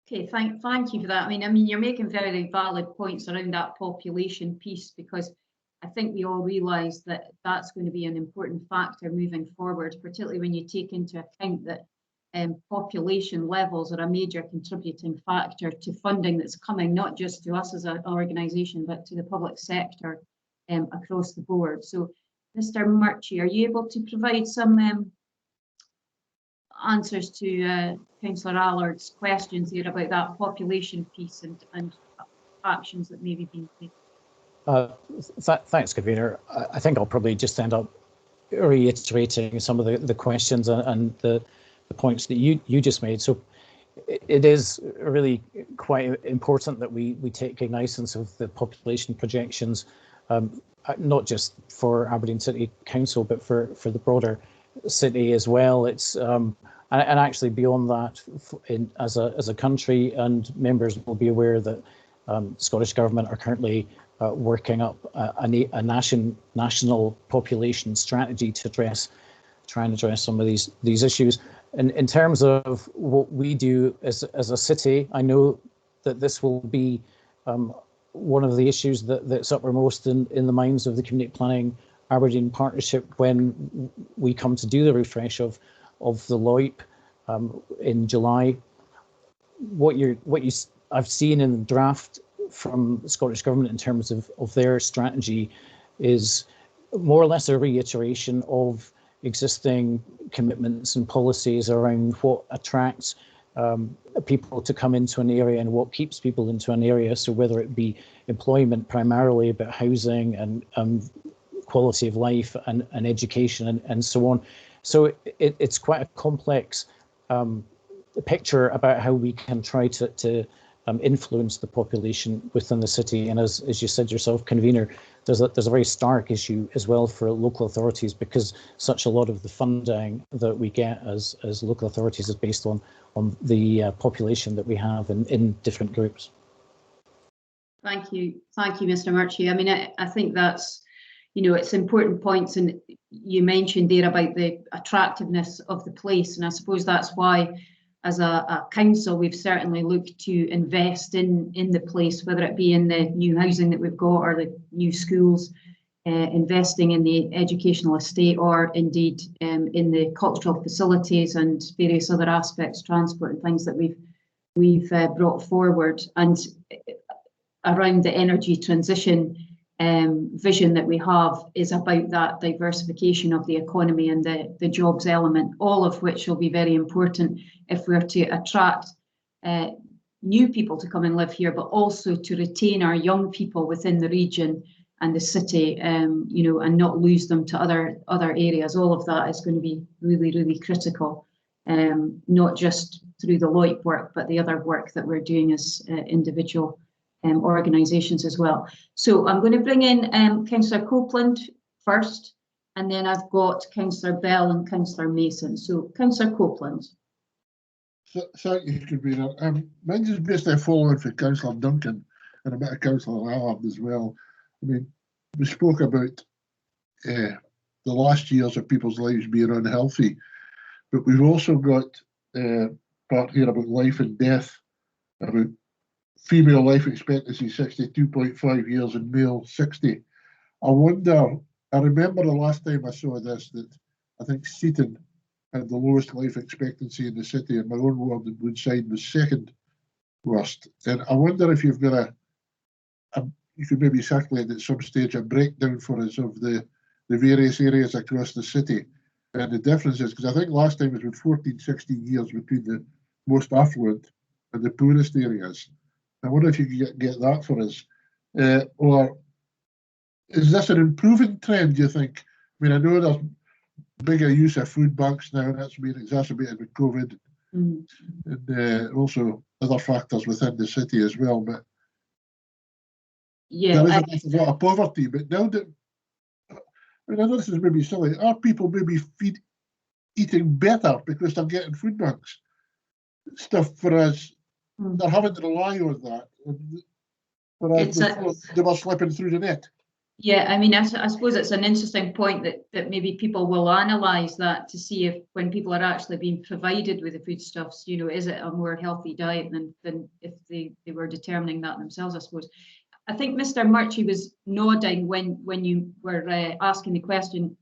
Okay, thank you for that. I mean, you're making very valid points around that population piece, because I think we all realise that that's going to be an important factor moving forward, particularly when you take into account that population levels are a major contributing factor to funding that's coming, not just to us as an organisation, but to the public sector across the board. So, Mr. Murchie, are you able to provide some answers to Councillor Allard's questions here about that population piece and actions that may be being taken?
Thanks, Convener. I think I'll probably just end up reiterating some of the questions and the points that you just made. So it is really quite important that we take cognizance of the population projections, not just for Aberdeen City Council, but for the broader city as well. It's and actually beyond that, as a country, and members will be aware that Scottish Government are currently working up a national population strategy to try and address some of these issues. And in terms of what we do as a city, I know that this will be one of the issues that's uppermost in the minds of the Community Planning Aberdeen Partnership when we come to do the refresh of the LOIP in July. I've seen in the draft from the Scottish Government in terms of their strategy is more or less a reiteration of existing commitments and policies around what attracts people to come into an area and what keeps people into an area. So whether it be employment primarily, but housing and quality of life and education and so on. So it's quite a complex picture about how we can try to influence the population within the city. And as you said yourself, Convener, there's a very stark issue as well for local authorities, because such a lot of the funding that we get as local authorities is based on the population that we have in different groups.
Thank you, Mr. Murchie. I mean, I think that's, it's important points, and you mentioned there about the attractiveness of the place, and I suppose that's why, as a council, we've certainly looked to invest in the place, whether it be in the new housing that we've got or the new schools, investing in the educational estate, or indeed in the cultural facilities and various other aspects, transport and things that we've brought forward, and around the energy transition vision that we have is about that diversification of the economy and the jobs element, all of which will be very important if we're to attract new people to come and live here, but also to retain our young people within the region and the city, and not lose them to other areas. All of that is going to be really, really critical, not just through the LOIP work, but the other work that we're doing as individual organisations as well. So I'm going to bring in Councillor Copeland first, and then I've got Councillor Bell and Councillor Mason. So Councillor Copeland.
Thank you, Convener. Mine is basically following for Councillor Duncan and a bit of Councillor Allard as well. I mean, we spoke about the last years of people's lives being unhealthy, but we've also got part here about life and death, about female life expectancy 62.5 years and male 60. I wonder, I remember the last time I saw this that I think Seaton had the lowest life expectancy in the city, and my own ward in Woodside was second worst. And I wonder if you've got you could maybe circulate at some stage a breakdown for us of the various areas across the city and the differences, because I think last time it was 14, 16 years between the most affluent and the poorest areas. I wonder if you could get that for us. Or is this an improving trend, do you think? I mean, I know there's bigger use of food banks now, and that's been exacerbated with COVID, and also other factors within the city as well. But
yeah,
there is a lot of poverty. But now that, I mean, I know this is maybe silly, are people maybe eating better because they're getting food banks? Stuff for us, they're having to rely on that. Whereas before, they were slipping through the net.
Yeah, I mean, I suppose it's an interesting point that maybe people will analyse that to see if when people are actually being provided with the foodstuffs, you know, is it a more healthy diet than if they were determining that themselves, I suppose. I think Mr. Murchie was nodding when you were asking the question,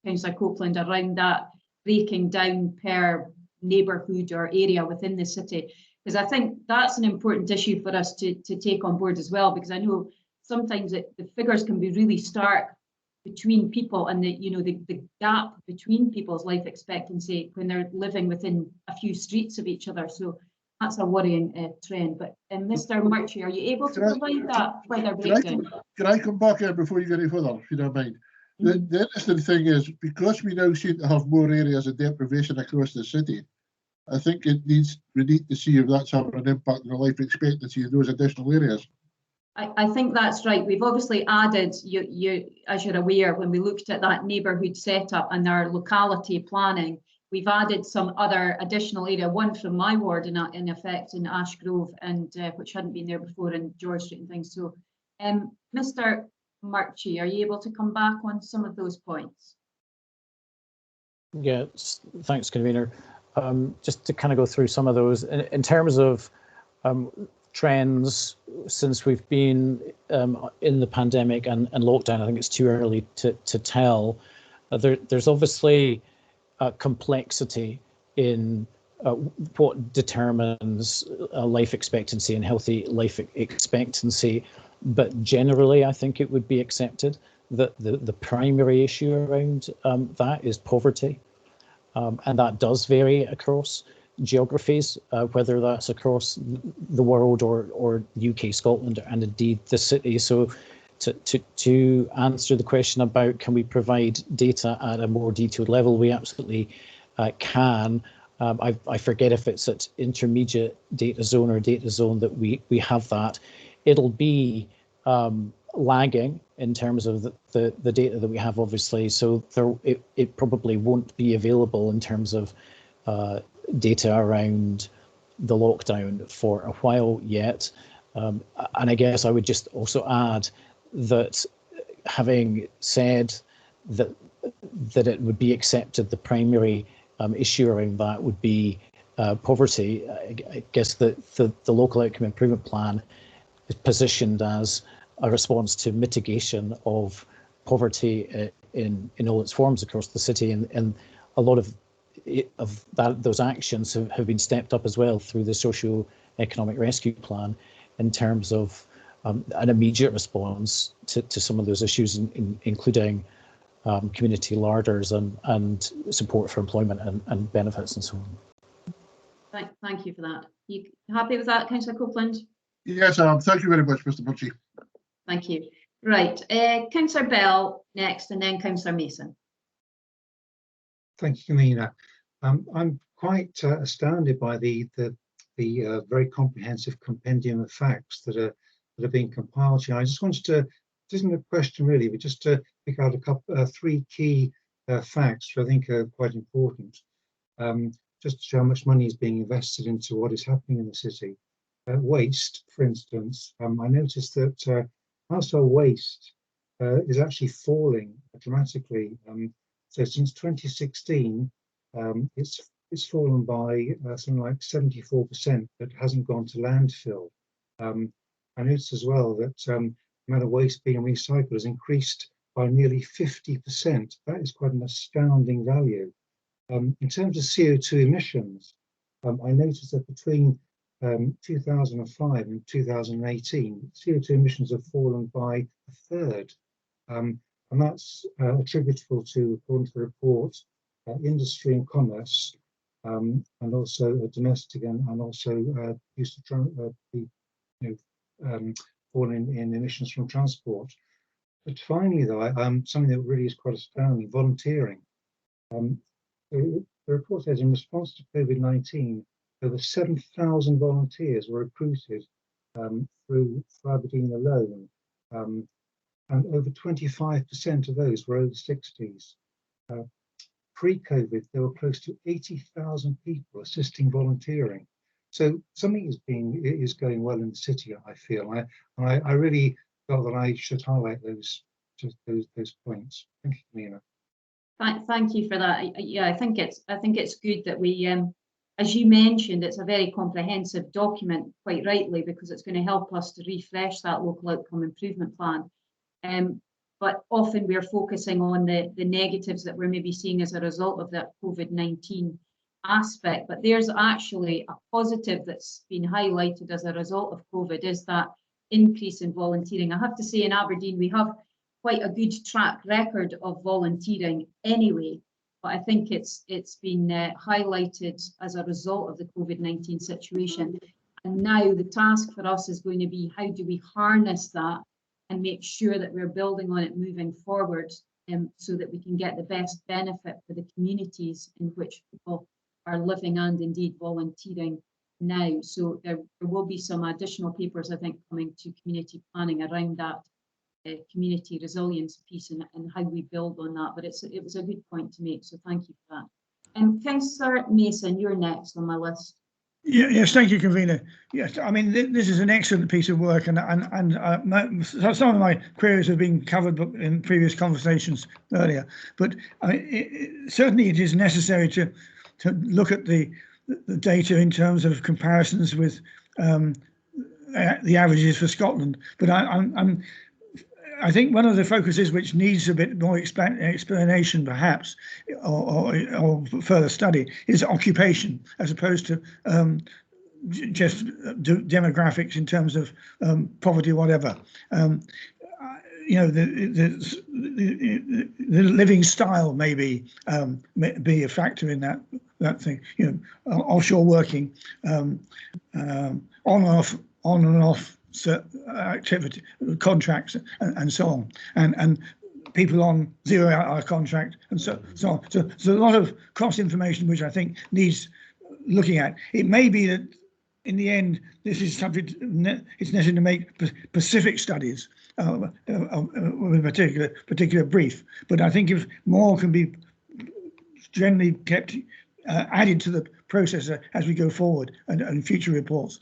Councillor Copeland, around that breaking down per neighbourhood or area within the city, because I think that's an important issue for us to take on board as well, because I know sometimes the figures can be really stark between people, and the gap between people's life expectancy when they're living within a few streets of each other. So that's a worrying trend. But Mr. Murchie, are you able to provide that further breakdown?
Can I come back in before you go any further, if you don't mind? The interesting thing is, because we now seem to have more areas of deprivation across the city, I think we need to see if that's having an impact on the life expectancy in those additional areas.
I think that's right. We've obviously added, as you're aware, when we looked at that neighbourhood setup and our locality planning, we've added some other additional area, one from my ward in effect in Ashgrove, and which hadn't been there before in George Street and things. So, Mr. Murchie, are you able to come back on some of those points?
Yeah, thanks, Convener. Just to kind of go through some of those in terms of trends since we've been in the pandemic and lockdown. I think it's too early to tell. There's obviously a complexity in what determines life expectancy and healthy life expectancy, but generally I think it would be accepted that the primary issue around that is poverty, and that does vary across geographies, whether that's across the world or UK, Scotland, and indeed the city. So to answer the question about can we provide data at a more detailed level, we absolutely can. I forget if it's at intermediate data zone or data zone that we have that. It'll be lagging in terms of the data that we have, obviously, so it probably won't be available in terms of data around the lockdown for a while yet. And I guess I would just also add that, having said that it would be accepted, the primary issue around that would be poverty. I guess the local outcome improvement plan is positioned as a response to mitigation of poverty in all its forms across the city, and a lot of those actions have been stepped up as well through the socio-economic rescue plan in terms of an immediate response to some of those issues, including community larders and support for employment and benefits and so on.
Thank you for that. You happy with that, Councillor Copeland?
Yes, thank you very much, Mr. Murchie.
Thank you. Right, Councillor Bell next, and then Councillor Mason.
Thank you, Convener. I'm quite astounded by the very comprehensive compendium of facts that are being compiled here. I just wanted to, this isn't a question really, but just to pick out a couple, three key facts which I think are quite important, just to show how much money is being invested into what is happening in the city. Waste, for instance, I noticed that household waste is actually falling dramatically. So since 2016, it's fallen by something like 74% that hasn't gone to landfill. I noticed as well that the amount of waste being recycled has increased by nearly 50%. That is quite an astounding value. In terms of CO2 emissions, I noticed that between 2005 and 2018, CO2 emissions have fallen by a third. And that's attributable to, according to the report, industry and commerce, and also domestic and also use of falling in emissions from transport. But finally, though, something that really is quite astounding: volunteering. The report says in response to COVID-19, over 7,000 volunteers were recruited through Aberdeen alone, and over 25% of those were over 60s. Pre-COVID, there were close to 80,000 people assisting volunteering. So something is going well in the city, I feel. I really felt that I should highlight those points. Thank you, Nina.
Thank you for that. Yeah, I think it's good that we, as you mentioned, it's a very comprehensive document, quite rightly, because it's going to help us to refresh that local outcome improvement plan. But often we're focusing on the negatives that we're maybe seeing as a result of that COVID-19 aspect. But there's actually a positive that's been highlighted as a result of COVID, is that increase in volunteering. I have to say, in Aberdeen, we have quite a good track record of volunteering anyway, but I think it's been highlighted as a result of the COVID-19 situation. And now the task for us is going to be, how do we harness that and make sure that we're building on it moving forward, so that we can get the best benefit for the communities in which people are living and indeed volunteering now. So there will be some additional papers, I think, coming to community planning around that community resilience piece and how we build on that. But it was a good point to make, so thank you for that. And Councillor Mason, you're next on my list.
Yes, thank you, convener. Yes, I mean, this is an excellent piece of work, and some of my queries have been covered in previous conversations earlier. But certainly, it is necessary to look at the data in terms of comparisons with the averages for Scotland. But I think one of the focuses which needs a bit more explanation, perhaps, or further study, is occupation, as opposed to just demographics in terms of poverty or whatever. You know, the living style maybe be a factor in that thing. You know, offshore working, on and off activity contracts and so on, and people on 0-hour contract and so on. So there's a lot of cross information which I think needs looking at. It may be that in the end this is something it's necessary to make specific studies with a particular brief. But I think if more can be generally kept added to the process as we go forward and future reports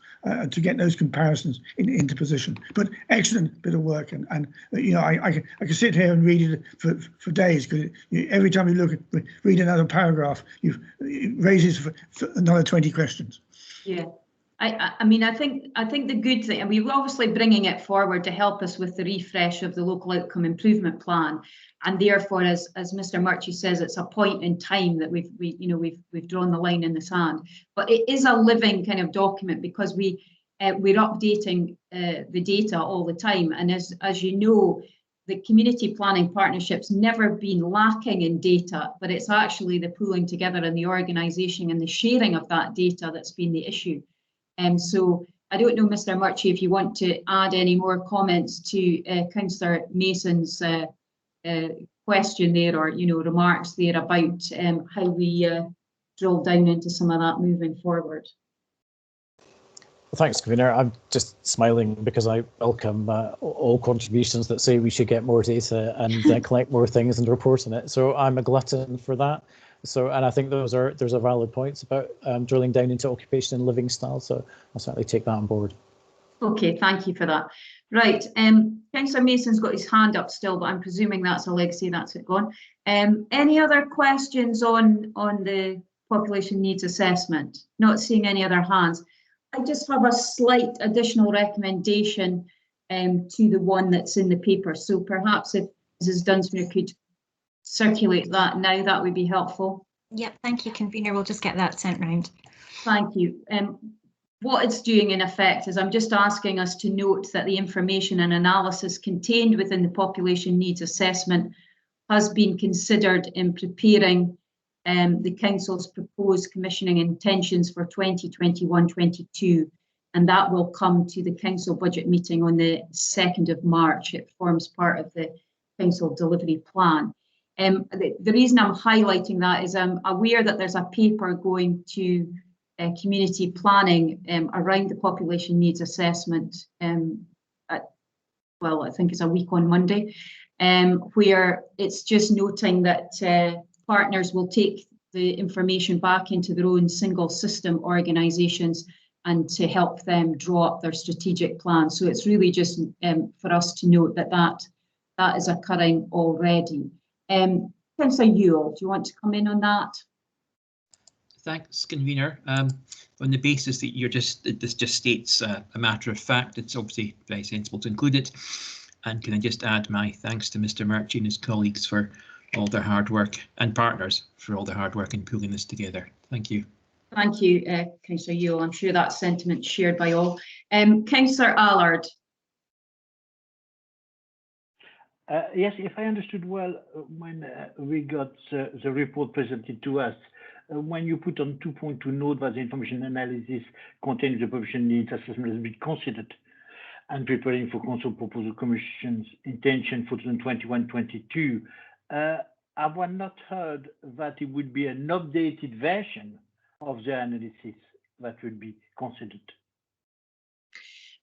to get those comparisons into position. But excellent bit of work, and you know, I can sit here and read it for days, because every time you read another paragraph, it raises for another 20 questions.
Yeah. I mean, I think the good thing, and we're obviously bringing it forward to help us with the refresh of the local outcome improvement plan, and therefore, as Mr. Murchie says, it's a point in time that we've drawn the line in the sand. But it is a living kind of document, because we're updating the data all the time, and as you know, the community planning partnership's never been lacking in data, but it's actually the pooling together and the organisation and the sharing of that data that's been the issue. So I don't know, Mr. Murchie, if you want to add any more comments to Councillor Mason's question there, or remarks there about how we drill down into some of that moving forward.
Well, thanks, Convener. I'm just smiling because I welcome all contributions that say we should get more data and collect more things and report on it. So I'm a glutton for that. So, and I think those are valid points about drilling down into occupation and living style. So I'll certainly take that on board.
Okay, thank you for that. Right, Councillor Mason's got his hand up still, but I'm presuming that's a legacy, that's it gone. Any other questions on the population needs assessment? Not seeing any other hands. I just have a slight additional recommendation to the one that's in the paper. So perhaps if Mrs. Dunsmuir could circulate that now, that would be helpful.
Yep, thank you, Convener. We'll just get that sent round.
Thank you. What it's doing in effect is I'm just asking us to note that the information and analysis contained within the population needs assessment has been considered in preparing the Council's proposed commissioning intentions for 2021-22, and that will come to the Council budget meeting on the 2nd of March. It forms part of the Council delivery plan. The reason I'm highlighting that is I'm aware that there's a paper going to community planning around the population needs assessment well, I think it's a week on Monday, where it's just noting that partners will take the information back into their own single system organisations and to help them draw up their strategic plan. So it's really just for us to note that that is occurring already. Councillor Ewell, do you want to come in on that?
Thanks, Convener. On the basis that this just states a matter of fact, it's obviously very sensible to include it. And can I just add my thanks to Mr. Murchie and his colleagues for all their hard work, and partners for all their hard work in pulling this together. Thank you.
Thank you, Councillor Ewell. I'm sure that sentiment shared by all. Councillor Allard.
Yes, if I understood well, when we got the report presented to us, when you put on 2.2 note that the information analysis containing the population needs assessment has been considered and preparing for Council proposal Commission's intention for 2021-22, I have not heard that it would be an updated version of the analysis that would be considered.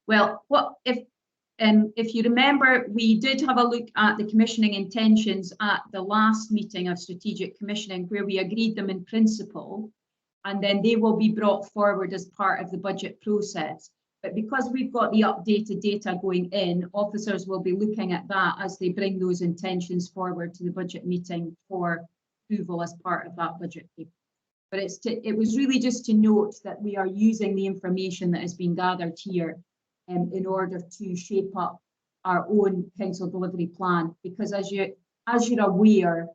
Well, if you remember, we did have a look at the commissioning intentions at the last meeting of strategic commissioning, where we agreed them in principle, and then they will be brought forward as part of the budget process. But because we've got the updated data going in, officers will be looking at that as they bring those intentions forward to the budget meeting for approval as part of that budget paper. But it was really just to note that we are using the information that has been gathered here in order to shape up our own council delivery plan, because as you're aware,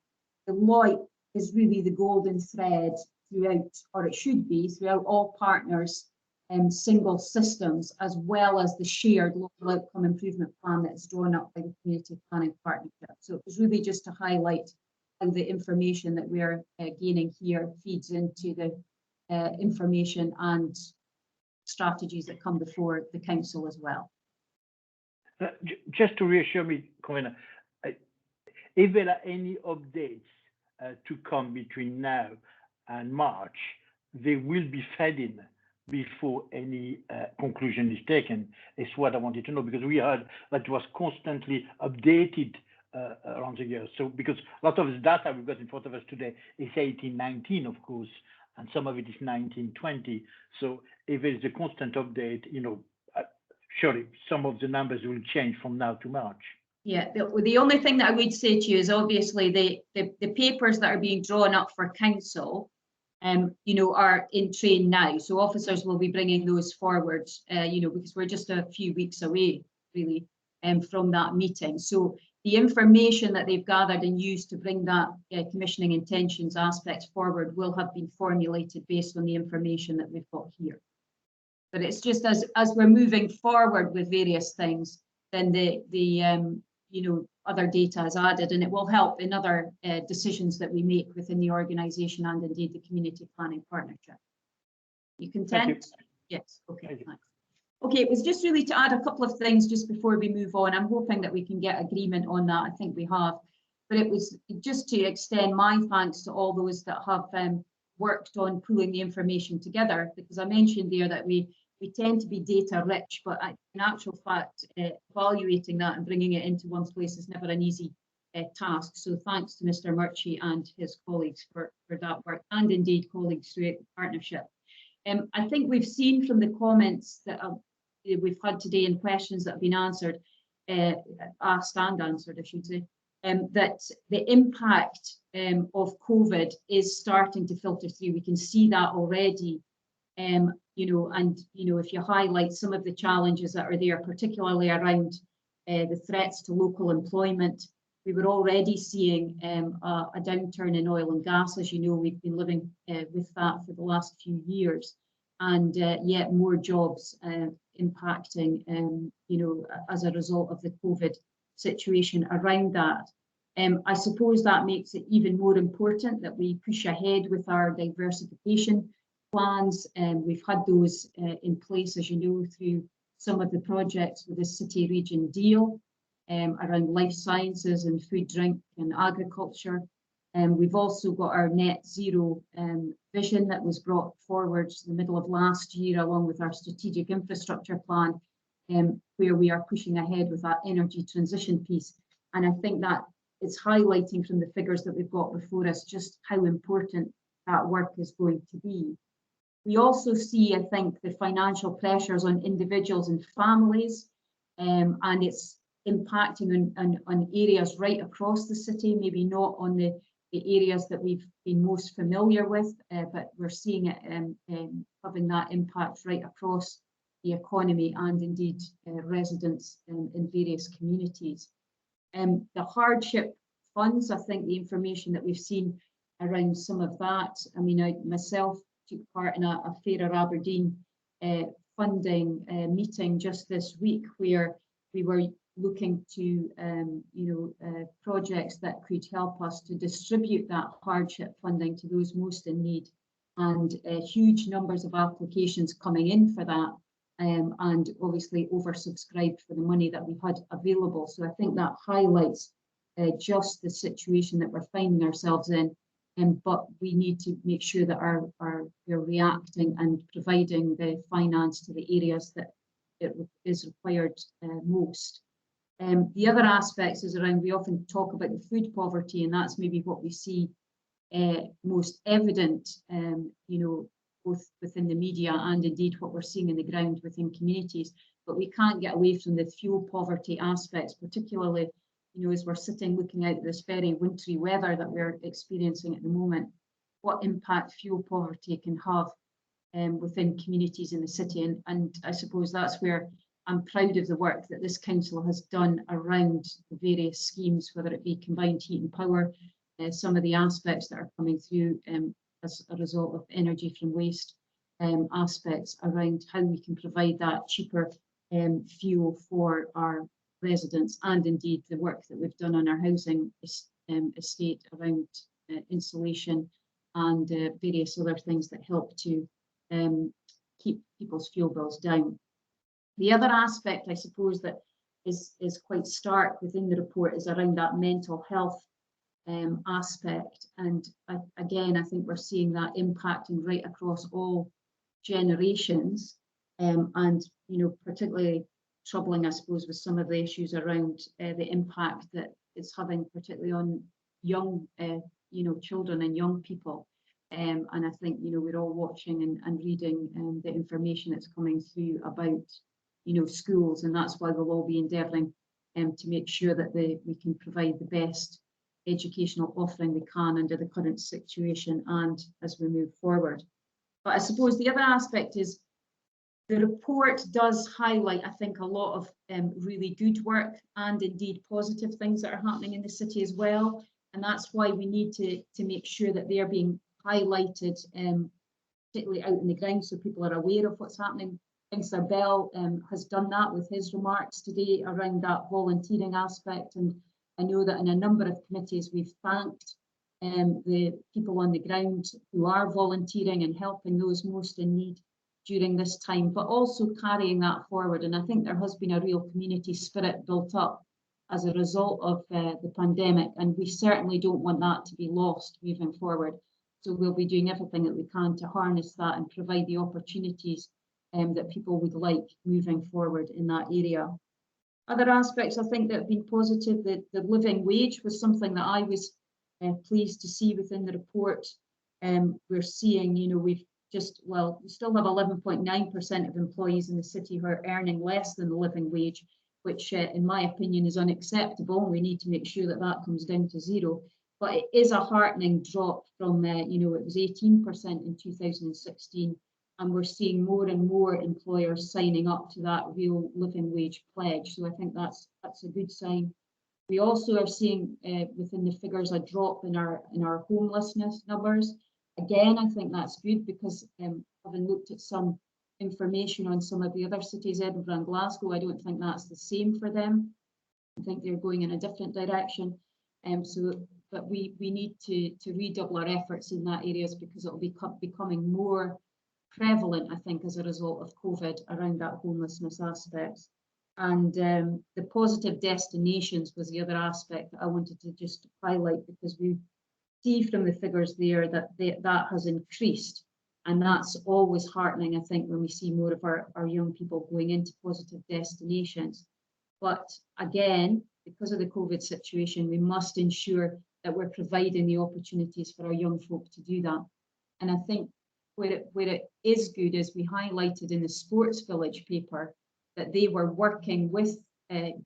the LOIP is really the golden thread throughout, or it should be throughout all partners and single systems, as well as the shared local outcome improvement plan that is drawn up by the community planning partnership. So it was really just to highlight how the information that we are gaining here feeds into the information and strategies that come before the council as well.
Just to reassure me, Convener, if there are any updates to come between now and March, they will be fed in before any conclusion is taken. Is what I wanted to know, because we heard that it was constantly updated around the year. So because a lot of the data we've got in front of us today is 18-19, of course, and some of it is 19-20. So if there is a constant update, surely some of the numbers will change from now to March.
Yeah, the only thing that I would say to you is obviously the papers that are being drawn up for council, are in train now. So officers will be bringing those forward, because we're just a few weeks away, really, from that meeting. So the information that they've gathered and used to bring that commissioning intentions aspect forward will have been formulated based on the information that we've got here. But it's just as we're moving forward with various things, then the other data is added, and it will help in other decisions that we make within the organisation and indeed the community planning partnership. You content? Yes. Okay. Thanks. Okay, it was just really to add a couple of things just before we move on. I'm hoping that we can get agreement on that. I think we have. But it was just to extend my thanks to all those that have worked on pulling the information together, because I mentioned there that we tend to be data rich, but in actual fact, evaluating that and bringing it into one place is never an easy task. So thanks to Mr. Murchie and his colleagues for that work, and indeed colleagues throughout the partnership. I think we've seen from the comments that we've had today and questions that have been answered, asked and answered, I should say, that the impact of COVID is starting to filter through. We can see that already. You know, and you know, if you highlight some of the challenges that are there, particularly around the threats to local employment, we were already seeing a downturn in oil and gas. As you know, we've been living with that for the last few years, and yet more jobs impacting, you know, as a result of the COVID situation around that. I suppose that makes it even more important that we push ahead with our diversification plans, and we've had those in place, as you know, through some of the projects with the City Region deal around life sciences and food, drink and agriculture. We've also got our net zero vision that was brought forward in the middle of last year, along with our strategic infrastructure plan, where we are pushing ahead with that energy transition piece. And I think that it's highlighting from the figures that we've got before us just how important that work is going to be. We also see, I think, the financial pressures on individuals and families, and it's impacting on areas right across the city, maybe not on the areas that we've been most familiar with, but we're seeing it having that impact right across the economy and indeed residents in various communities. The hardship funds, I think the information that we've seen around some of that, I mean, I myself took part in a Fairer Aberdeen funding meeting just this week, where we were looking to you know, projects that could help us to distribute that hardship funding to those most in need, and huge numbers of applications coming in for that, and obviously oversubscribed for the money that we had available. So I think that highlights just the situation that we're finding ourselves in. But we need to make sure that we're reacting and providing the finance to the areas that it is required most. The other aspects is around, we often talk about the food poverty, and that's maybe what we see most evident, you know, both within the media and indeed what we're seeing in the ground within communities. But we can't get away from the fuel poverty aspects, particularly, you know, as we're sitting looking out at this very wintry weather that we're experiencing at the moment, what impact fuel poverty can have within communities in the city. And I suppose that's where I'm proud of the work that this council has done around the various schemes, whether it be combined heat and power, some of the aspects that are coming through as a result of energy from waste, aspects around how we can provide that cheaper fuel for our residents, and indeed the work that we've done on our housing estate around insulation and various other things that help to keep people's fuel bills down. The other aspect, I suppose, that is quite stark within the report is around that mental health aspect. And again, I think we're seeing that impacting right across all generations, and you know, particularly troubling, I suppose, with some of the issues around the impact that it's having, particularly on young, you know, children and young people. And I think, you know, we're all watching and reading the information that's coming through about, you know, schools, and that's why we'll all be endeavouring to make sure that we can provide the best educational offering we can under the current situation and as we move forward. But I suppose the other aspect is the report does highlight, I think, a lot of really good work and indeed positive things that are happening in the city as well. And that's why we need to make sure that they are being highlighted, particularly out in the ground, so people are aware of what's happening. Councillor Bell has done that with his remarks today around that volunteering aspect. And I know that in a number of committees we've thanked the people on the ground who are volunteering and helping those most in need during this time, but also carrying that forward. And I think there has been a real community spirit built up as a result of the pandemic, and we certainly don't want that to be lost moving forward. So we'll be doing everything that we can to harness that and provide the opportunities that people would like moving forward in that area. Other aspects I think that have been positive, the living wage was something that I was pleased to see within the report. We're seeing, you know, we still have 11.9% of employees in the city who are earning less than the living wage, which in my opinion is unacceptable. We need to make sure that that comes down to zero. But it is a heartening drop from, you know, it was 18% in 2016. And we're seeing more and more employers signing up to that real living wage pledge. So I think that's a good sign. We also are seeing within the figures a drop in our homelessness numbers. Again, I think that's good because having looked at some information on some of the other cities, Edinburgh and Glasgow, I don't think that's the same for them. I think they're going in a different direction. But we need to redouble our efforts in that areas because it will be becoming more prevalent, I think, as a result of COVID around that homelessness aspect. And the positive destinations was the other aspect that I wanted to just highlight, because we see from the figures there that that has increased. And that's always heartening, I think, when we see more of our young people going into positive destinations. But again, because of the COVID situation, we must ensure that we're providing the opportunities for our young folk to do that. And I think where it is good is we highlighted in the Sports Village paper that they were working with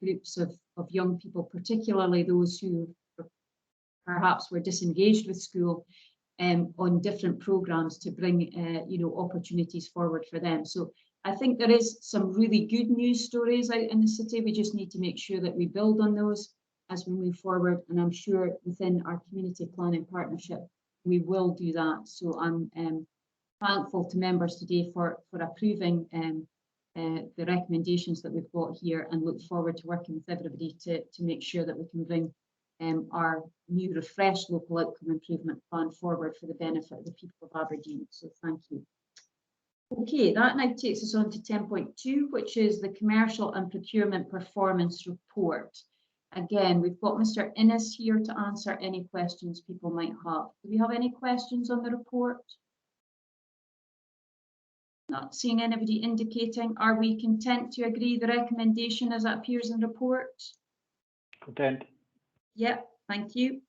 groups of young people, particularly those who perhaps were disengaged with school, on different programs to bring you know, opportunities forward for them. So I think there is some really good news stories out in the city. We just need to make sure that we build on those as we move forward. And I'm sure within our community planning partnership, we will do that. So I'm thankful to members today for approving the recommendations that we've got here, and look forward to working with everybody to make sure that we can bring our new refreshed local outcome improvement plan forward for the benefit of the people of Aberdeen. So thank you. Okay, that now takes us on to 10.2, which is the Commercial and Procurement Performance Report. Again, we've got Mr. Innes here to answer any questions people might have. Do we have any questions on the report? Not seeing anybody indicating. Are we content to agree the recommendation as it appears in the report?
Content.
Yep, thank you.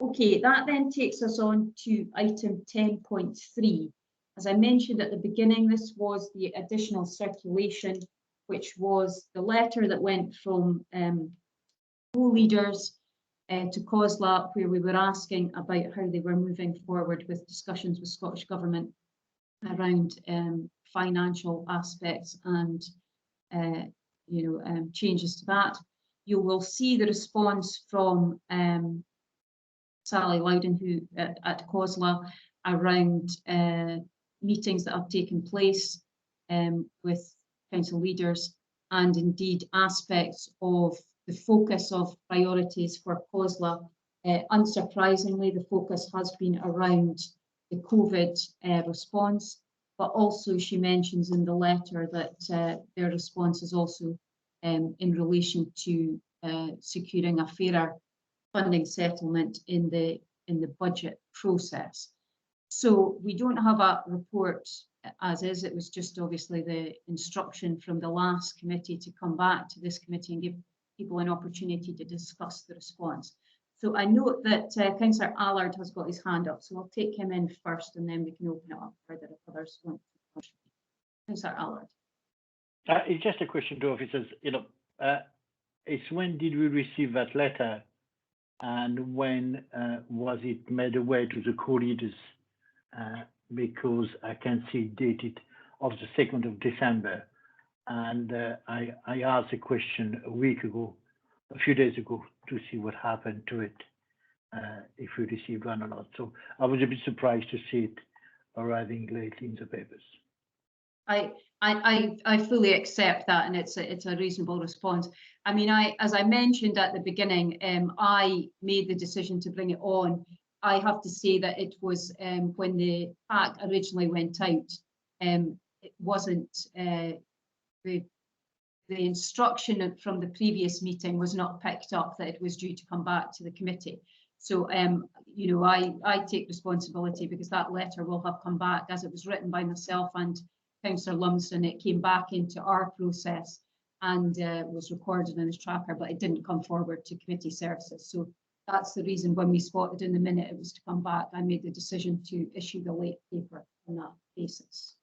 Okay, that then takes us on to item 10.3. As I mentioned at the beginning, this was the additional circulation, which was the letter that went from co-leaders to COSLA, where we were asking about how they were moving forward with discussions with Scottish Government around financial aspects and changes to that. You will see the response from Sally Loudon, who at COSLA, around meetings that have taken place with council leaders, and indeed aspects of the focus of priorities for COSLA. Unsurprisingly, the focus has been around the COVID response, but also she mentions in the letter that their response is also in relation to securing a fairer funding settlement in the budget process. So we don't have a report as is. It was just obviously the instruction from the last committee to come back to this committee and give people an opportunity to discuss the response. So I note that Councillor Allard has got his hand up, so I'll take him in first and then we can open it up further if others want to contribute. Councillor Allard.
It's just a question to officers, it's when did we receive that letter, and when was it made aware to the co-leaders? Because I can see dated of the 2nd of December, and I asked a question a few days ago, to see what happened to it, if we received one or not. So I was a bit surprised to see it arriving lately in the papers.
I fully accept that, and it's a reasonable response. I mean, as I mentioned at the beginning, I made the decision to bring it on. I have to say that it was when the pack originally went out, it wasn't the instruction from the previous meeting was not picked up that it was due to come back to the committee. So, you know, I take responsibility because that letter will have come back as it was written by myself and Councillor Lumsden. It came back into our process and was recorded in his tracker, but it didn't come forward to committee services. So that's the reason when we spotted in the minute it was to come back, I made the decision to issue the late paper on that basis.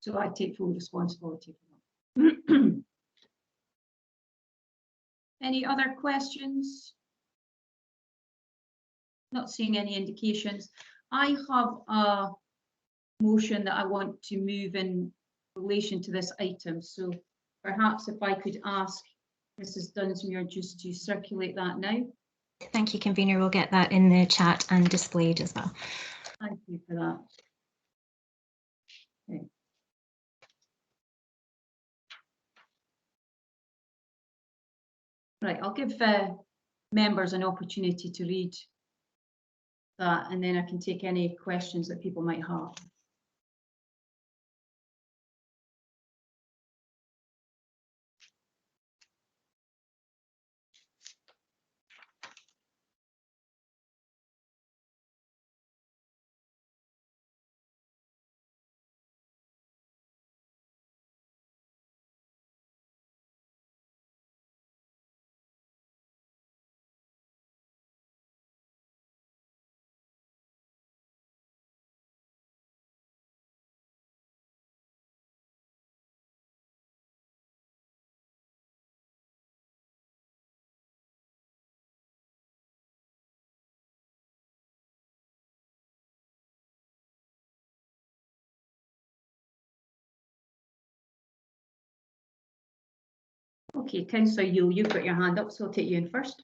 So I take full responsibility for that. Any other questions? Not seeing any indications. I have a motion that I want to move in relation to this item. So perhaps if I could ask Mrs. Dunsmuir just to circulate that now.
Thank you, convener. We'll get that in the chat and displayed as well.
Thank you for that. Okay. Right, I'll give members an opportunity to read that, and then I can take any questions that people might have. Okay, Councillor Yule, you've got your hand up, so I'll take you in first.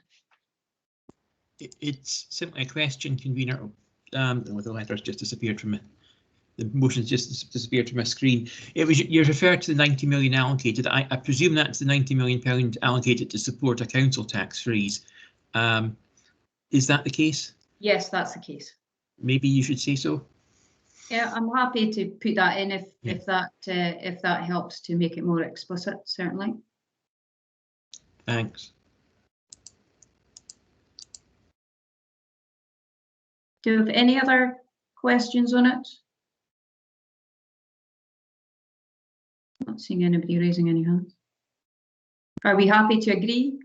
It's simply a question, convener. The letter's just disappeared from it. The motion's just disappeared from my screen. It was, you referred to the 90 million allocated. I presume that's the 90 million pound allocated to support a council tax freeze. Is that the case?
Yes, that's the case.
Maybe you should say so.
Yeah, I'm happy to put that in if that helps to make it more explicit, certainly.
Thanks.
Do you have any other questions on it? Not seeing anybody raising any hands. Are we happy to agree?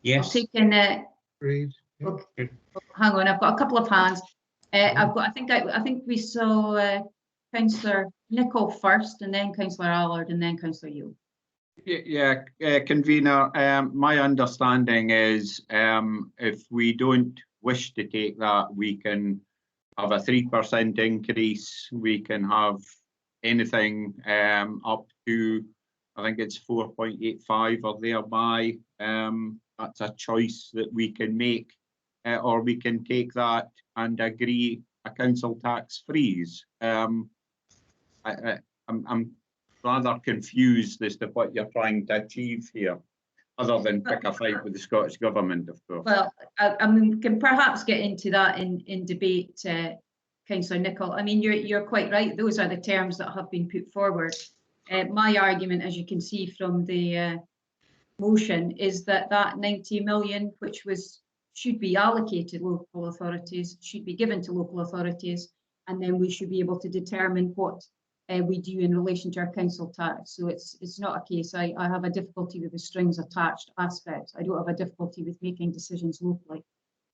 Yes.
I'll take in,
Agreed.
okay. Hang on, I've got a couple of hands. I think we saw Councillor Nicholl first, and then Councillor Allard, and then Councillor Yule.
Yeah, convener, my understanding is if we don't wish to take that, we can have a 3% increase. We can have anything up to, I think it's 4.85 or thereby. That's a choice that we can make, or we can take that and agree a council tax freeze. I'm rather confused as to what you're trying to achieve here, other than pick a fight with the Scottish Government, of course.
Well, I mean, we can perhaps get into that in debate, Councillor Nicholl. I mean, you're quite right. Those are the terms that have been put forward. My argument, as you can see from the motion, is that 90 million, which should be allocated local authorities, should be given to local authorities, and then we should be able to determine what we do in relation to our council tax. So it's not a case. I have a difficulty with the strings attached aspect. I don't have a difficulty with making decisions locally.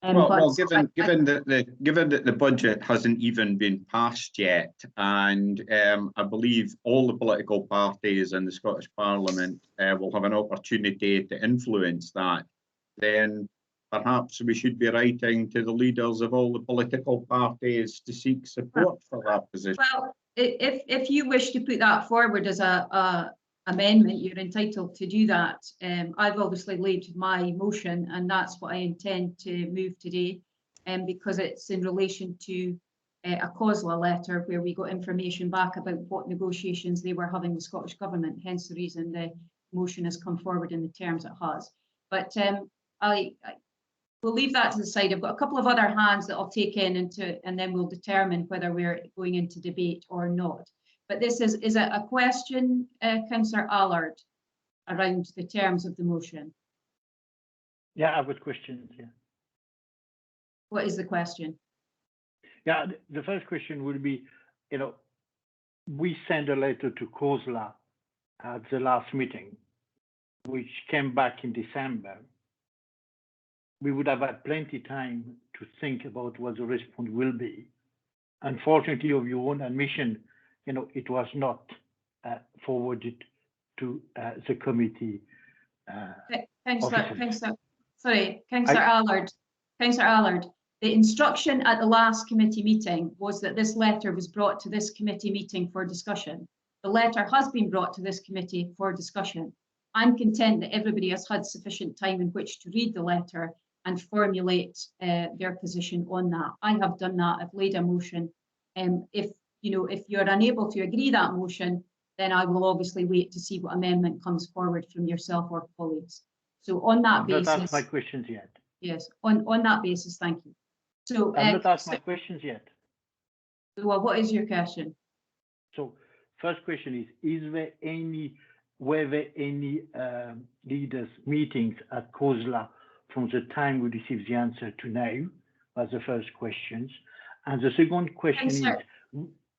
Well, given that the budget hasn't even been passed yet, and I believe all the political parties in the Scottish Parliament will have an opportunity to influence that, then perhaps we should be writing to the leaders of all the political parties to seek support for that position.
Well, if you wish to put that forward as a amendment, you're entitled to do that. I've obviously laid my motion, and that's what I intend to move today, because it's in relation to a COSLA letter where we got information back about what negotiations they were having with Scottish Government, hence the reason the motion has come forward in the terms it has. But we'll leave that to the side. I've got a couple of other hands that I'll take in and then we'll determine whether we're going into debate or not. But this is a question, Councillor Allard, around the terms of the motion.
Yeah, I've got questions. Yeah.
What is the question?
Yeah, the first question would be, we sent a letter to COSLA at the last meeting, which came back in December. We would have had plenty time to think about what the response will be. Unfortunately, of your own admission, it was not forwarded to the committee.
Councillor Allard. Councillor Allard, the instruction at the last committee meeting was that this letter was brought to this committee meeting for discussion. The letter has been brought to this committee for discussion. I'm content that everybody has had sufficient time in which to read the letter and formulate their position on that. I have done that. I've laid a motion. If you're unable to agree that motion, then I will obviously wait to see what amendment comes forward from yourself or colleagues. So on that basis,
I've not asked my questions yet.
Yes, on that basis, thank you. So
I've not asked my questions yet.
Well, what is your question?
So first question were there any leaders meetings at COSLA from the time we received the answer to now? That's the first question. And the second question is...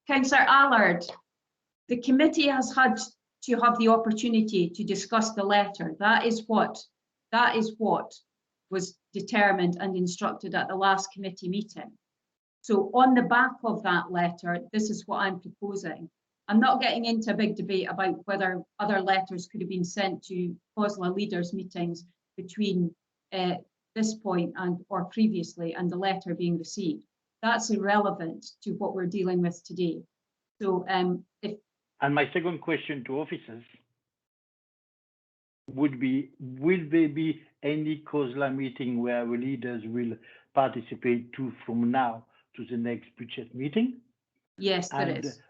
Councillor Allard, the committee has had to have the opportunity to discuss the letter. That is what was determined and instructed at the last committee meeting. So on the back of that letter, this is what I'm proposing. I'm not getting into a big debate about whether other letters could have been sent to COSLA leaders meetings between this point or previously and the letter being received. That's irrelevant to what we're dealing with today. So And
my second question to officers would be, will there be any COSLA meeting where our leaders will participate from now to the next budget meeting?
Yes, there is.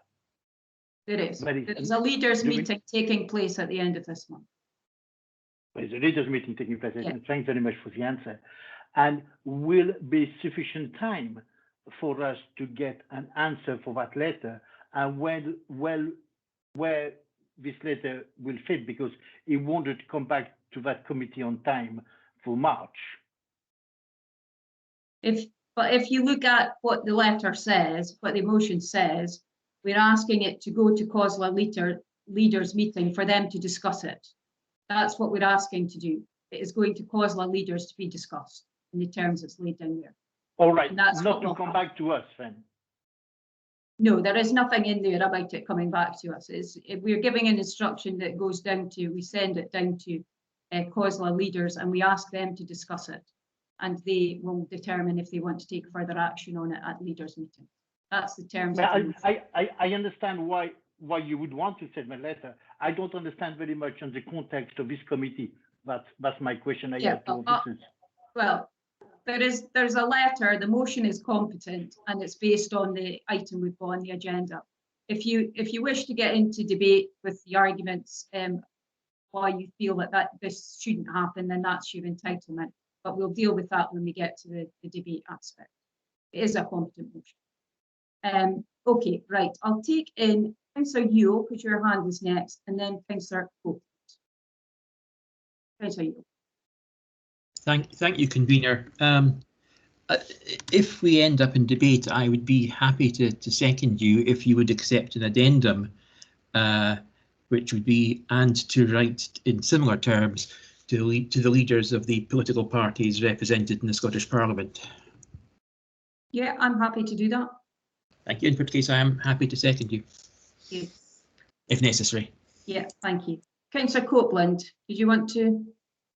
There is. There's a leaders meeting taking place at the end of this month.
There's a leaders meeting taking place.
Yeah.
Thanks very much for the answer. And will be sufficient time for us to get an answer for that letter, and where this letter will fit, because it wanted to come back to that committee on time for March.
But if you look at what the letter says, what the motion says, we're asking it to go to COSLA leaders meeting for them to discuss it. That's what we're asking to do. It is going to COSLA leaders to be discussed in the terms that's laid down there.
All right, not to come back to us then.
No, there is nothing in there about it coming back to us. If we're giving an instruction that goes down to, we send it down to COSLA leaders and we ask them to discuss it. And they will determine if they want to take further action on it at leaders meeting. That's the terms.
I understand why you would want to send a letter. I don't understand very much on the context of this committee. That's my question I have to officers.
Well, there's a letter, the motion is competent and it's based on the item we've got on the agenda. If you wish to get into debate with the arguments why you feel that this shouldn't happen, then that's your entitlement. But we'll deal with that when we get to the debate aspect. It is a competent motion. Okay, right. I'll take in Councillor Yule, because your hand was next, and then Councillor Copeland. Councillor Yule.
Thank you, convener. If we end up in debate, I would be happy to second you if you would accept an addendum, which would be and to write in similar terms to the leaders of the political parties represented in the Scottish Parliament.
Yeah, I'm happy to do that.
Thank you. In which case, I am happy to second you, if necessary.
Yeah, thank you. Councillor Copeland, did you want to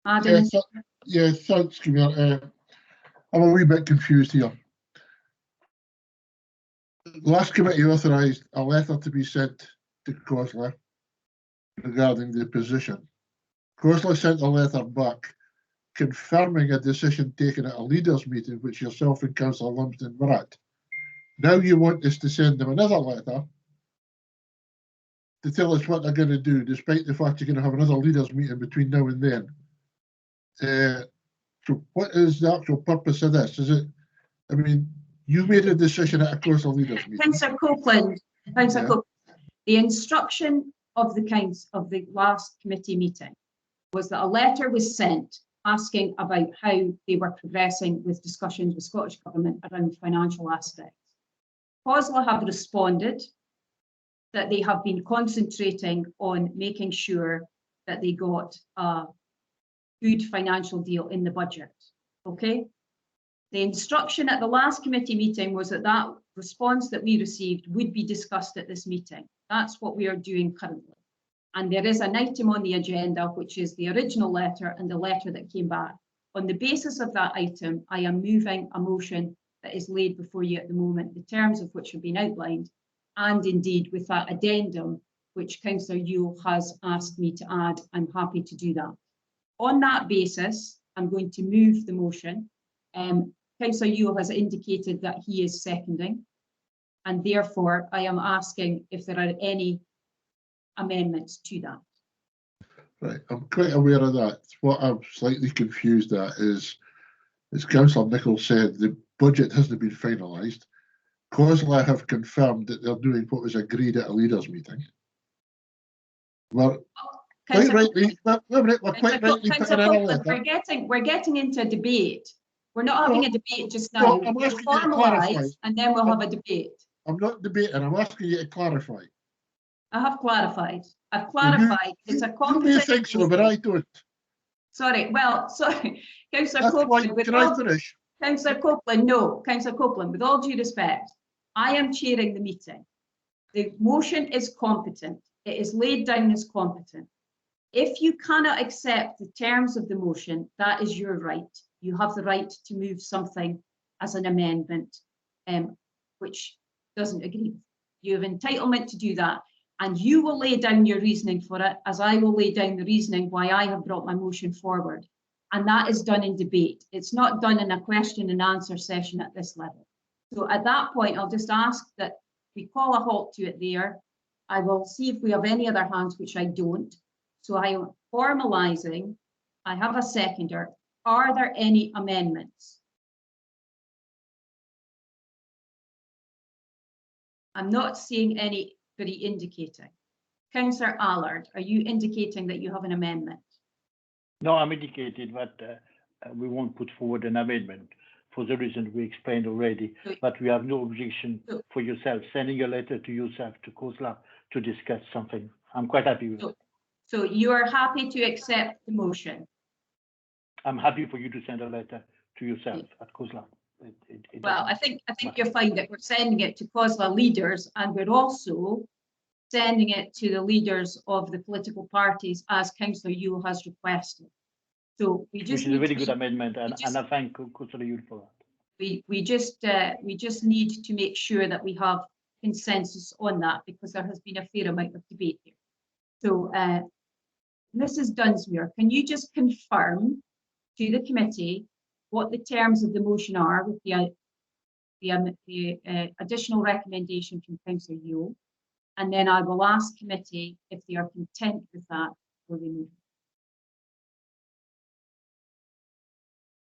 add anything?
Yeah, thanks, Camille. I'm a wee bit confused here. Last committee authorised a letter to be sent to COSLA regarding the position. COSLA sent a letter back confirming a decision taken at a leaders meeting, which yourself and Councillor Lumsden were at. Now you want us to send them another letter to tell us what they're going to do, despite the fact you're going to have another leaders meeting between now and then. So what is the actual purpose of this? Is it, I mean, you made a decision at a COSLA leaders meeting.
Councillor Copeland, Copeland, the instruction of the last committee meeting was that a letter was sent asking about how they were progressing with discussions with Scottish Government around financial aspects. COSLA have responded that they have been concentrating on making sure that they got a good financial deal in the budget. Okay. The instruction at the last committee meeting was that that response that we received would be discussed at this meeting. That's what we are doing currently. And there is an item on the agenda, which is the original letter and the letter that came back. On the basis of that item, I am moving a motion that is laid before you at the moment, the terms of which have been outlined, and indeed with that addendum, which Councillor Yule has asked me to add. I'm happy to do that. On that basis, I'm going to move the motion. Councillor Yule has indicated that he is seconding, and therefore I am asking if there are any amendments to that.
Right, I'm quite aware of that. What I'm slightly confused at is, as Councillor Nichols said, the budget hasn't been finalised. COSLA have confirmed that they're doing what was agreed at a leaders' meeting. We're quite rightly,
we're getting into a debate. We're not having a debate just now.
I'm
We'll
asking you to clarify.
formalise and then we'll have a debate.
I'm not debating, I'm asking you to clarify.
I have clarified. I've clarified. It's a
You may
competent.
think so, but I don't.
Sorry, well, sorry, Councillor
That's why,
Copeland. With
can I
all,
finish?
Councillor Copeland, no, Councillor Copeland, with all due respect, I am chairing the meeting. The motion is competent. It is laid down as competent. If you cannot accept the terms of the motion, that is your right. You have the right to move something as an amendment, which doesn't agree. You have entitlement to do that. And you will lay down your reasoning for it, as I will lay down the reasoning why I have brought my motion forward. And that is done in debate. It's not done in a question and answer session at this level. So at that point, I'll just ask that we call a halt to it there. I will see if we have any other hands, which I don't. So I am formalising. I have a seconder. Are there any amendments? I'm not seeing anybody indicating. Councillor Allard, are you indicating that you have an amendment?
No, I'm indicating that we won't put forward an amendment for the reason we explained already, but we have no objection for yourself, sending a letter to yourself, to COSLA, to discuss something. I'm quite happy with it.
So you are happy to accept the motion?
I'm happy for you to send a letter to yourself at COSLA.
Well, I think you'll find that we're sending it to COSLA leaders, and we're also sending it to the leaders of the political parties, as Councillor Yule has requested. So we just
which is a very good amendment, and I thank Councillor Yule for that.
We just need to make sure that we have consensus on that, because there has been a fair amount of debate here. So Mrs. Dunsmuir, can you just confirm to the committee what the terms of the motion are with the additional recommendation from Councillor Yule, and then I will ask committee if they are content with that before we move.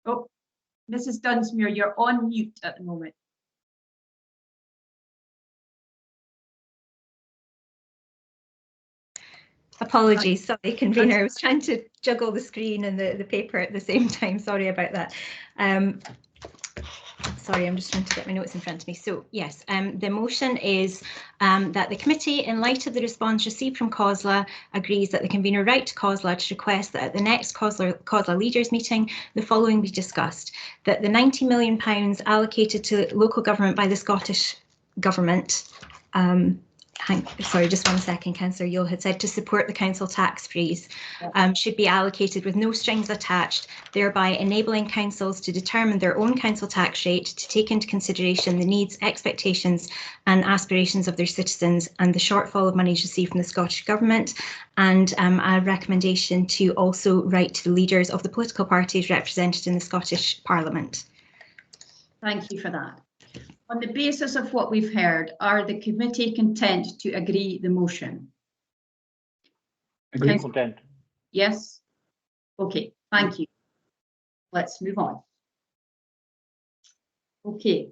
Oh, Mrs. Dunsmuir, you're on mute at the moment.
Apologies, sorry, convener. I was trying to juggle the screen and the paper at the same time. Sorry about that. Sorry, I'm just trying to get my notes in front of me. So yes, the motion is that the committee, in light of the response received from COSLA, agrees that the convener write to COSLA to request that at the next COSLA leaders meeting, the following be discussed: that the £90 million allocated to local government by the Scottish Government, sorry, just 1 second, Councillor Yule had said to support the council tax freeze, should be allocated with no strings attached, thereby enabling councils to determine their own council tax rate to take into consideration the needs, expectations and aspirations of their citizens and the shortfall of monies received from the Scottish Government, and a recommendation to also write to the leaders of the political parties represented in the Scottish Parliament.
Thank you for that. On the basis of what we've heard, are the committee content to agree the motion?
Agree. Content.
Yes? Okay, thank you. Let's move on. Okay.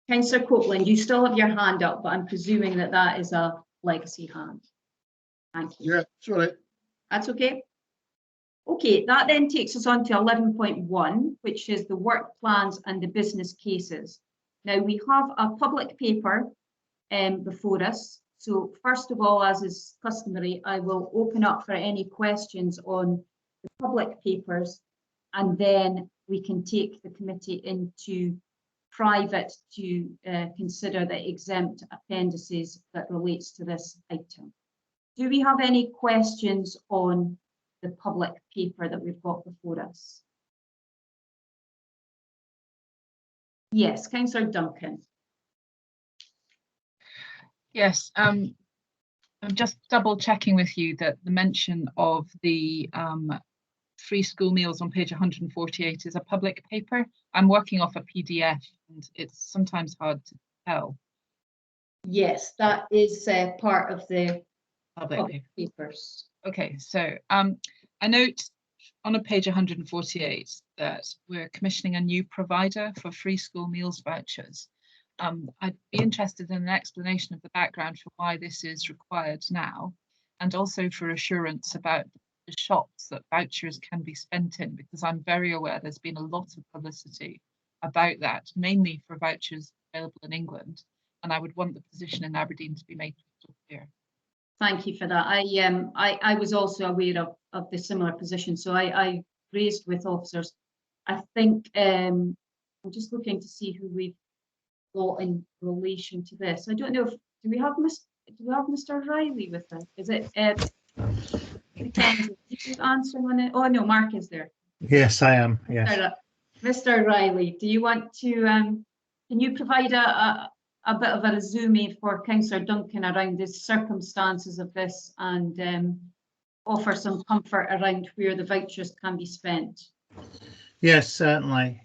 Councillor Copeland, you still have your hand up, but I'm presuming that that is a legacy hand. Thank you.
Yeah, sorry.
That's okay. Okay, that then takes us on to 11.1, which is the work plans and the business cases. Now we have a public paper before us. So first of all, as is customary, I will open up for any questions on the public papers, and then we can take the committee into private to consider the exempt appendices that relates to this item. Do we have any questions on the public paper that we've got before us? Yes, Councillor Duncan.
Yes, I'm just double checking with you that the mention of the free school meals on page 148 is a public paper. I'm working off a PDF and it's sometimes hard to tell.
Yes, that is part of the
Public
papers.
Okay, so I note on a page 148 that we're commissioning a new provider for free school meals vouchers. I'd be interested in an explanation of the background for why this is required now, and also for assurance about the shops that vouchers can be spent in, because I'm very aware there's been a lot of publicity about that, mainly for vouchers available in England, and I would want the position in Aberdeen to be made crystal clear.
Thank you for that. I was also aware of the similar position, so I raised with officers. I think I'm just looking to see who we've got in relation to this. I don't know if do we have Mr. Riley with us? Is it Mackenzie? Did you answer on it? Oh no, Mark is there.
Yes, I am. Yes.
Mr. Riley, do you want to can you provide a bit of a resume for Councillor Duncan around the circumstances of this and offer some comfort around where the vouchers can be spent?
Yes, certainly.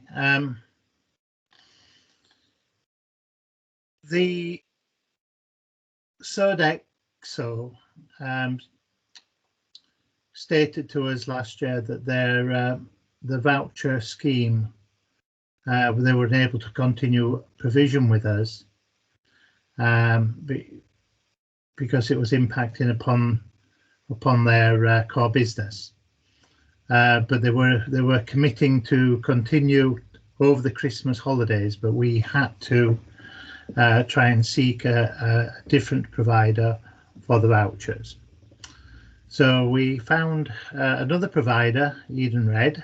The Sodexo stated to us last year that the voucher scheme, they were able to continue provision with us because it was impacting upon their core business. But they were committing to continue over the Christmas holidays, but we had to try and seek a different provider for the vouchers. So we found another provider, Edenred,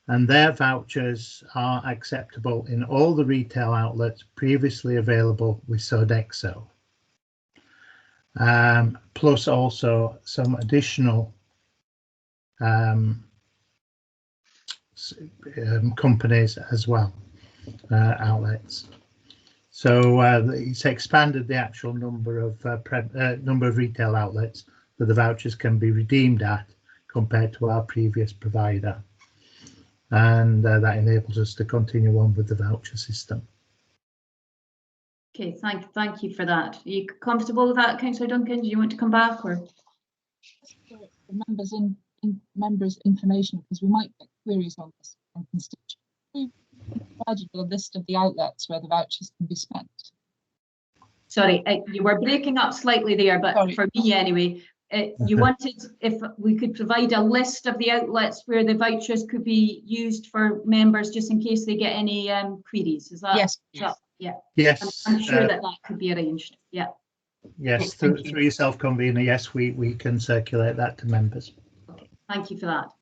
and their vouchers are acceptable in all the retail outlets previously available with Sodexo, plus also some additional companies as well, outlets. So it's expanded the actual number of retail outlets that the vouchers can be redeemed at compared to our previous provider, and that enables us to continue on with the voucher system.
Okay, thank you for that. Are you comfortable with that, Councillor Duncan? Do you want to come back or?
The members' information, because we might get queries on this from constituents. We've provided a list of the outlets where the vouchers can be spent.
Sorry, you were breaking up slightly there, but sorry. For me anyway, you wanted if we could provide a list of the outlets where the vouchers could be used for members, just in case they get any queries. Is that?
Yes.
Yeah.
Yes.
I'm sure that could be arranged. Yeah.
Yes, through yourself, convener. Yes, we can circulate that to members.
Okay, thank you for that.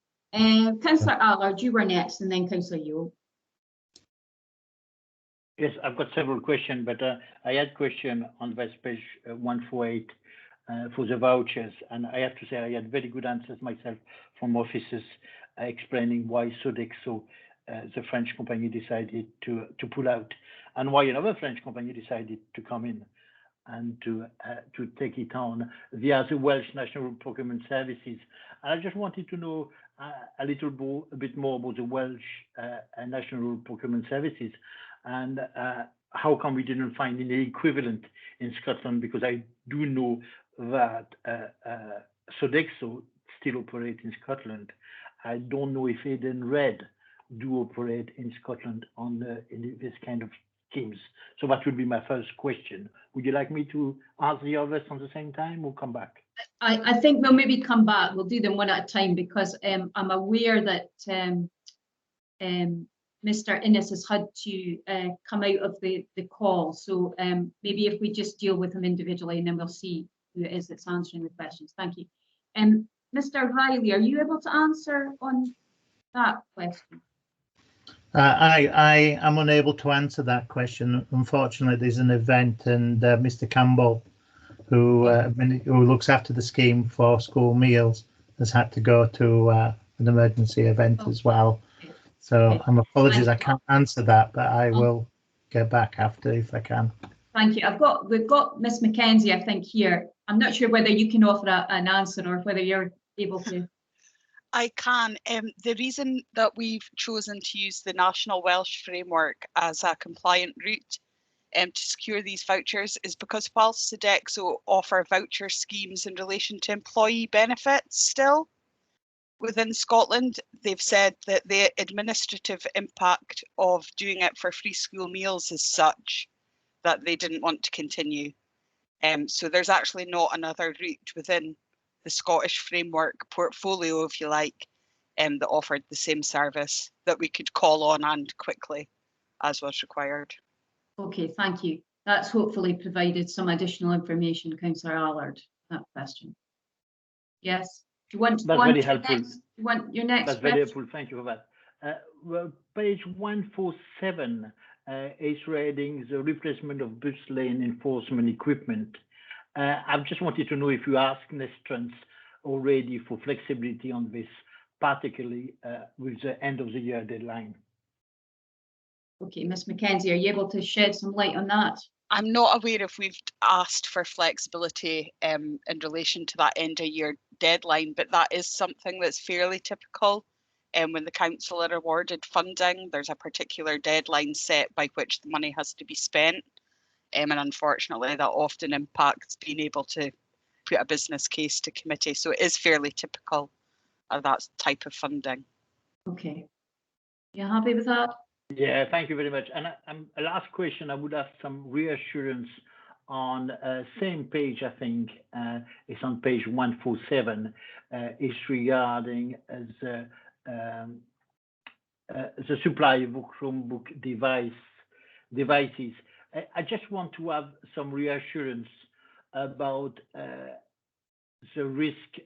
Councillor Allard, you were next, and then Councillor Yule.
Yes, I've got several questions, but I had a question on page 148 for the vouchers, and I have to say I had very good answers myself from officers explaining why Sodexo, the French company, decided to pull out, and why another French company decided to come in and to take it on via the Welsh National Procurement Services. And I just wanted to know a bit more about the Welsh National Procurement Services, and how come we didn't find any equivalent in Scotland, because I do know that Sodexo still operate in Scotland. I don't know if Edenred do operate in Scotland in this kind of schemes. So that would be my first question. Would you like me to ask the others on the same time or come back?
I think we'll maybe come back. We'll do them one at a time because I'm aware that Mr. Innes has had to come out of the call. So maybe if we just deal with him individually and then we'll see who it is that's answering the questions. Thank you. Mr. Riley, are you able to answer on that question?
I am unable to answer that question. Unfortunately, there's an event, and Mr. Campbell, who looks after the scheme for school meals, has had to go to an emergency event as well. So I'm apologies, I can't answer that, but I will get back after if I can.
Thank you. We've got Miss Mackenzie, I think, here. I'm not sure whether you can offer an answer or whether you're able to.
I can. The reason that we've chosen to use the National Welsh Framework as a compliant route to secure these vouchers is because whilst Sodexo offer voucher schemes in relation to employee benefits still within Scotland, they've said that the administrative impact of doing it for free school meals is such that they didn't want to continue. So there's actually not another route within the Scottish framework portfolio, if you like, that offered the same service that we could call on and quickly as was required.
Okay, thank you. That's hopefully provided some additional information, Councillor Allard, that question. Yes, do you want to
That's very helpful.
You want your next
That's very helpful, thank you for that. Well, page 147 is reading the replacement of bus lane enforcement equipment. I just wanted to know if you asked Nestrans already for flexibility on this, particularly with the end of the year deadline.
Okay, Ms. Mackenzie, are you able to shed some light on that?
I'm not aware if we've asked for flexibility in relation to that end of year deadline, but that is something that's fairly typical. When the council are awarded funding, there's a particular deadline set by which the money has to be spent. And unfortunately, that often impacts being able to put a business case to committee. So it is fairly typical of that type of funding.
Okay. You happy with that?
Yeah, thank you very much. And a last question, I would have some reassurance on same page, I think, it's on page 147, is regarding the supply of Chromebook devices. I just want to have some reassurance about the risk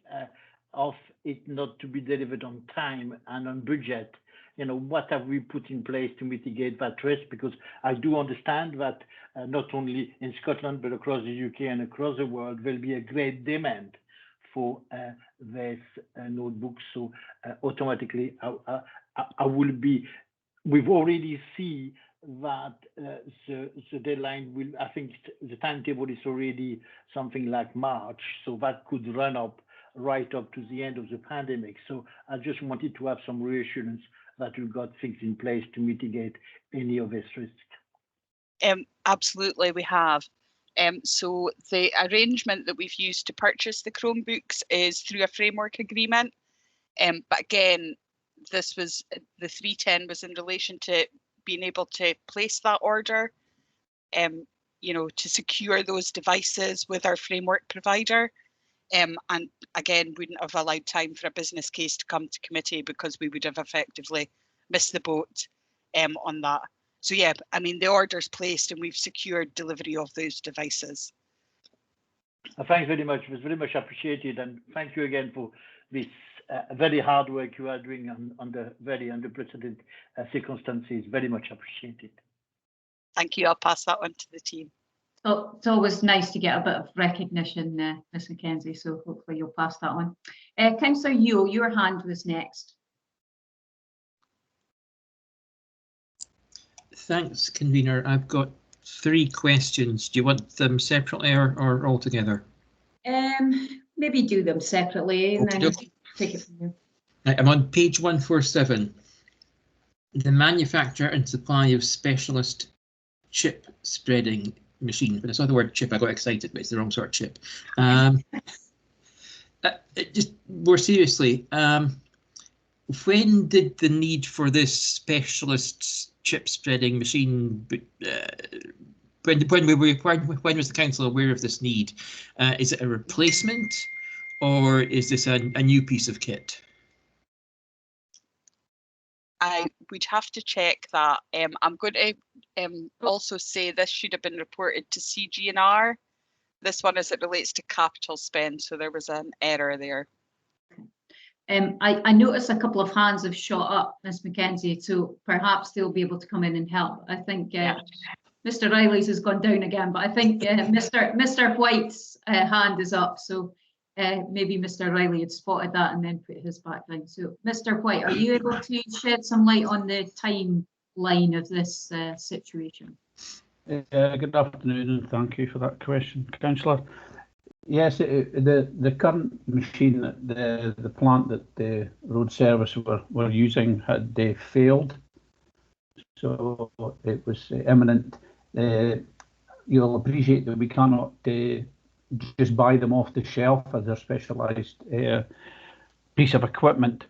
of it not to be delivered on time and on budget. You know, what have we put in place to mitigate that risk? Because I do understand that not only in Scotland, but across the UK and across the world, there'll be a great demand for this notebooks. So automatically, I will be, we've already seen that the deadline will, I think the timetable is already something like March. So that could run up right up to the end of the pandemic. So I just wanted to have some reassurance that we've got things in place to mitigate any of this risk.
Absolutely, we have. So the arrangement that we've used to purchase the Chromebooks is through a framework agreement. But again, this was, the 310 was in relation to being able to place that order, you know, to secure those devices with our framework provider. And again, wouldn't have allowed time for a business case to come to committee because we would have effectively missed the boat on that. So yeah, I mean, the order's placed and we've secured delivery of those devices.
Thanks very much. It was very much appreciated. And thank you again for this very hard work you are doing under very unprecedented circumstances. Very much appreciated.
Thank you. I'll pass that on to the team.
So it's always nice to get a bit of recognition, Ms. Mackenzie, so hopefully you'll pass that on. Councillor Yule, your hand was next.
Thanks, convener. I've got 3 questions. Do you want them separately or all together?
Maybe do them separately and then take it from there.
I'm on page 147. The manufacture and supply of specialist chip spreading machine. When I saw the word chip, I got excited, but it's the wrong sort of chip. Just more seriously, when did the need for this specialist chip spreading machine? When was the council aware of this need? Is it a replacement? or is this a new piece of kit?
We'd have to check that. I'm going to also say this should have been reported to CG&R. This one as it relates to capital spend, so there was an error there.
I noticed a couple of hands have shot up, Ms. Mackenzie, so perhaps they'll be able to come in and help. I think Mr. Riley's has gone down again, but I think Mr. White's hand is up, so maybe Mr. Riley had spotted that and then put his back down. So Mr. White, are you able to shed some light on the timeline of this situation?
Good afternoon, and thank you for that question, Councillor. Yes, the current machine, the plant that the road service were using had failed, so it was imminent. You'll appreciate that we cannot just buy them off the shelf as a specialised piece of equipment.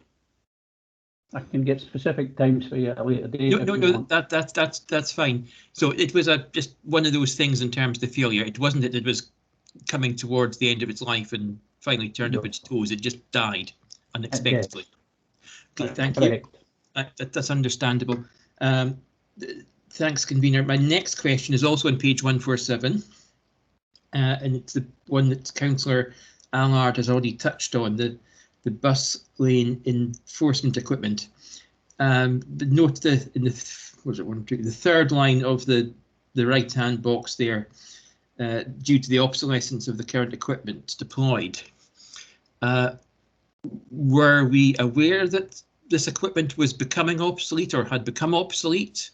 I can get specific times for you at a later date.
No, that's fine. So it was just one of those things in terms of the failure. It wasn't that it was coming towards the end of its life and finally turned up its toes. It just died unexpectedly. Okay, thank you. That's understandable. Thanks, convener. My next question is also on page 147, and it's the one that Councillor Allard has already touched on, the bus lane enforcement equipment. Note that in the third line of the right-hand box there, due to the obsolescence of the current equipment deployed. Were we aware that this equipment was becoming obsolete or had become obsolete?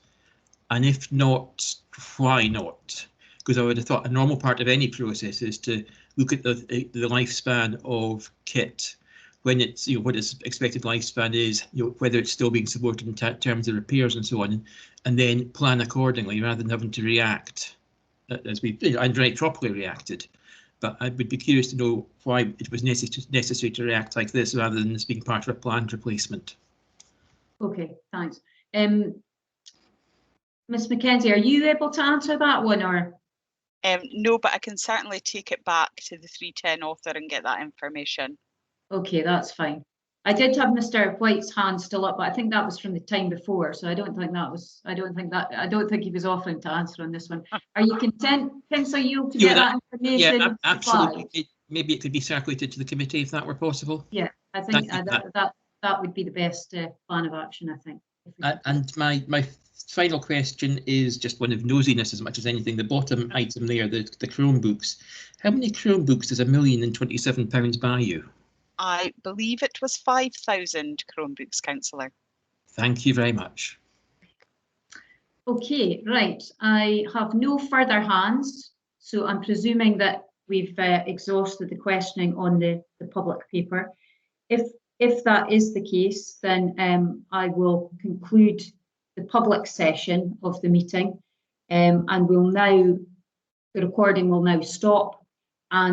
And if not, why not? Because I would have thought a normal part of any process is to look at the lifespan of kit, when it's, what its expected lifespan is, whether it's still being supported in terms of repairs and so on, and then plan accordingly rather than having to react as we and very properly reacted. But I would be curious to know why it was necessary to react like this rather than this being part of a planned replacement.
Okay, thanks. Ms. Mackenzie, are you able to answer that one, or?
No, but I can certainly take it back to the 310 author and get that information.
Okay, that's fine. I did have Mr. White's hand still up, but I think that was from the time before, so I don't think he was offering to answer on this one. Are you content, Councillor Yule, to get that information?
Yeah, absolutely. Maybe it could be circulated to the committee if that were possible.
Yeah, I think that would be the best plan of action, I think.
And my final question is just one of nosiness as much as anything. The bottom item there, the Chromebooks. How many Chromebooks does £1,027 buy you?
I believe it was 5,000 Chromebooks, Councillor.
Thank you very much.
Okay, right. I have no further hands, so I'm presuming that we've exhausted the questioning on the public paper. If that is the case, then I will conclude the public session of the meeting, and the recording will now stop.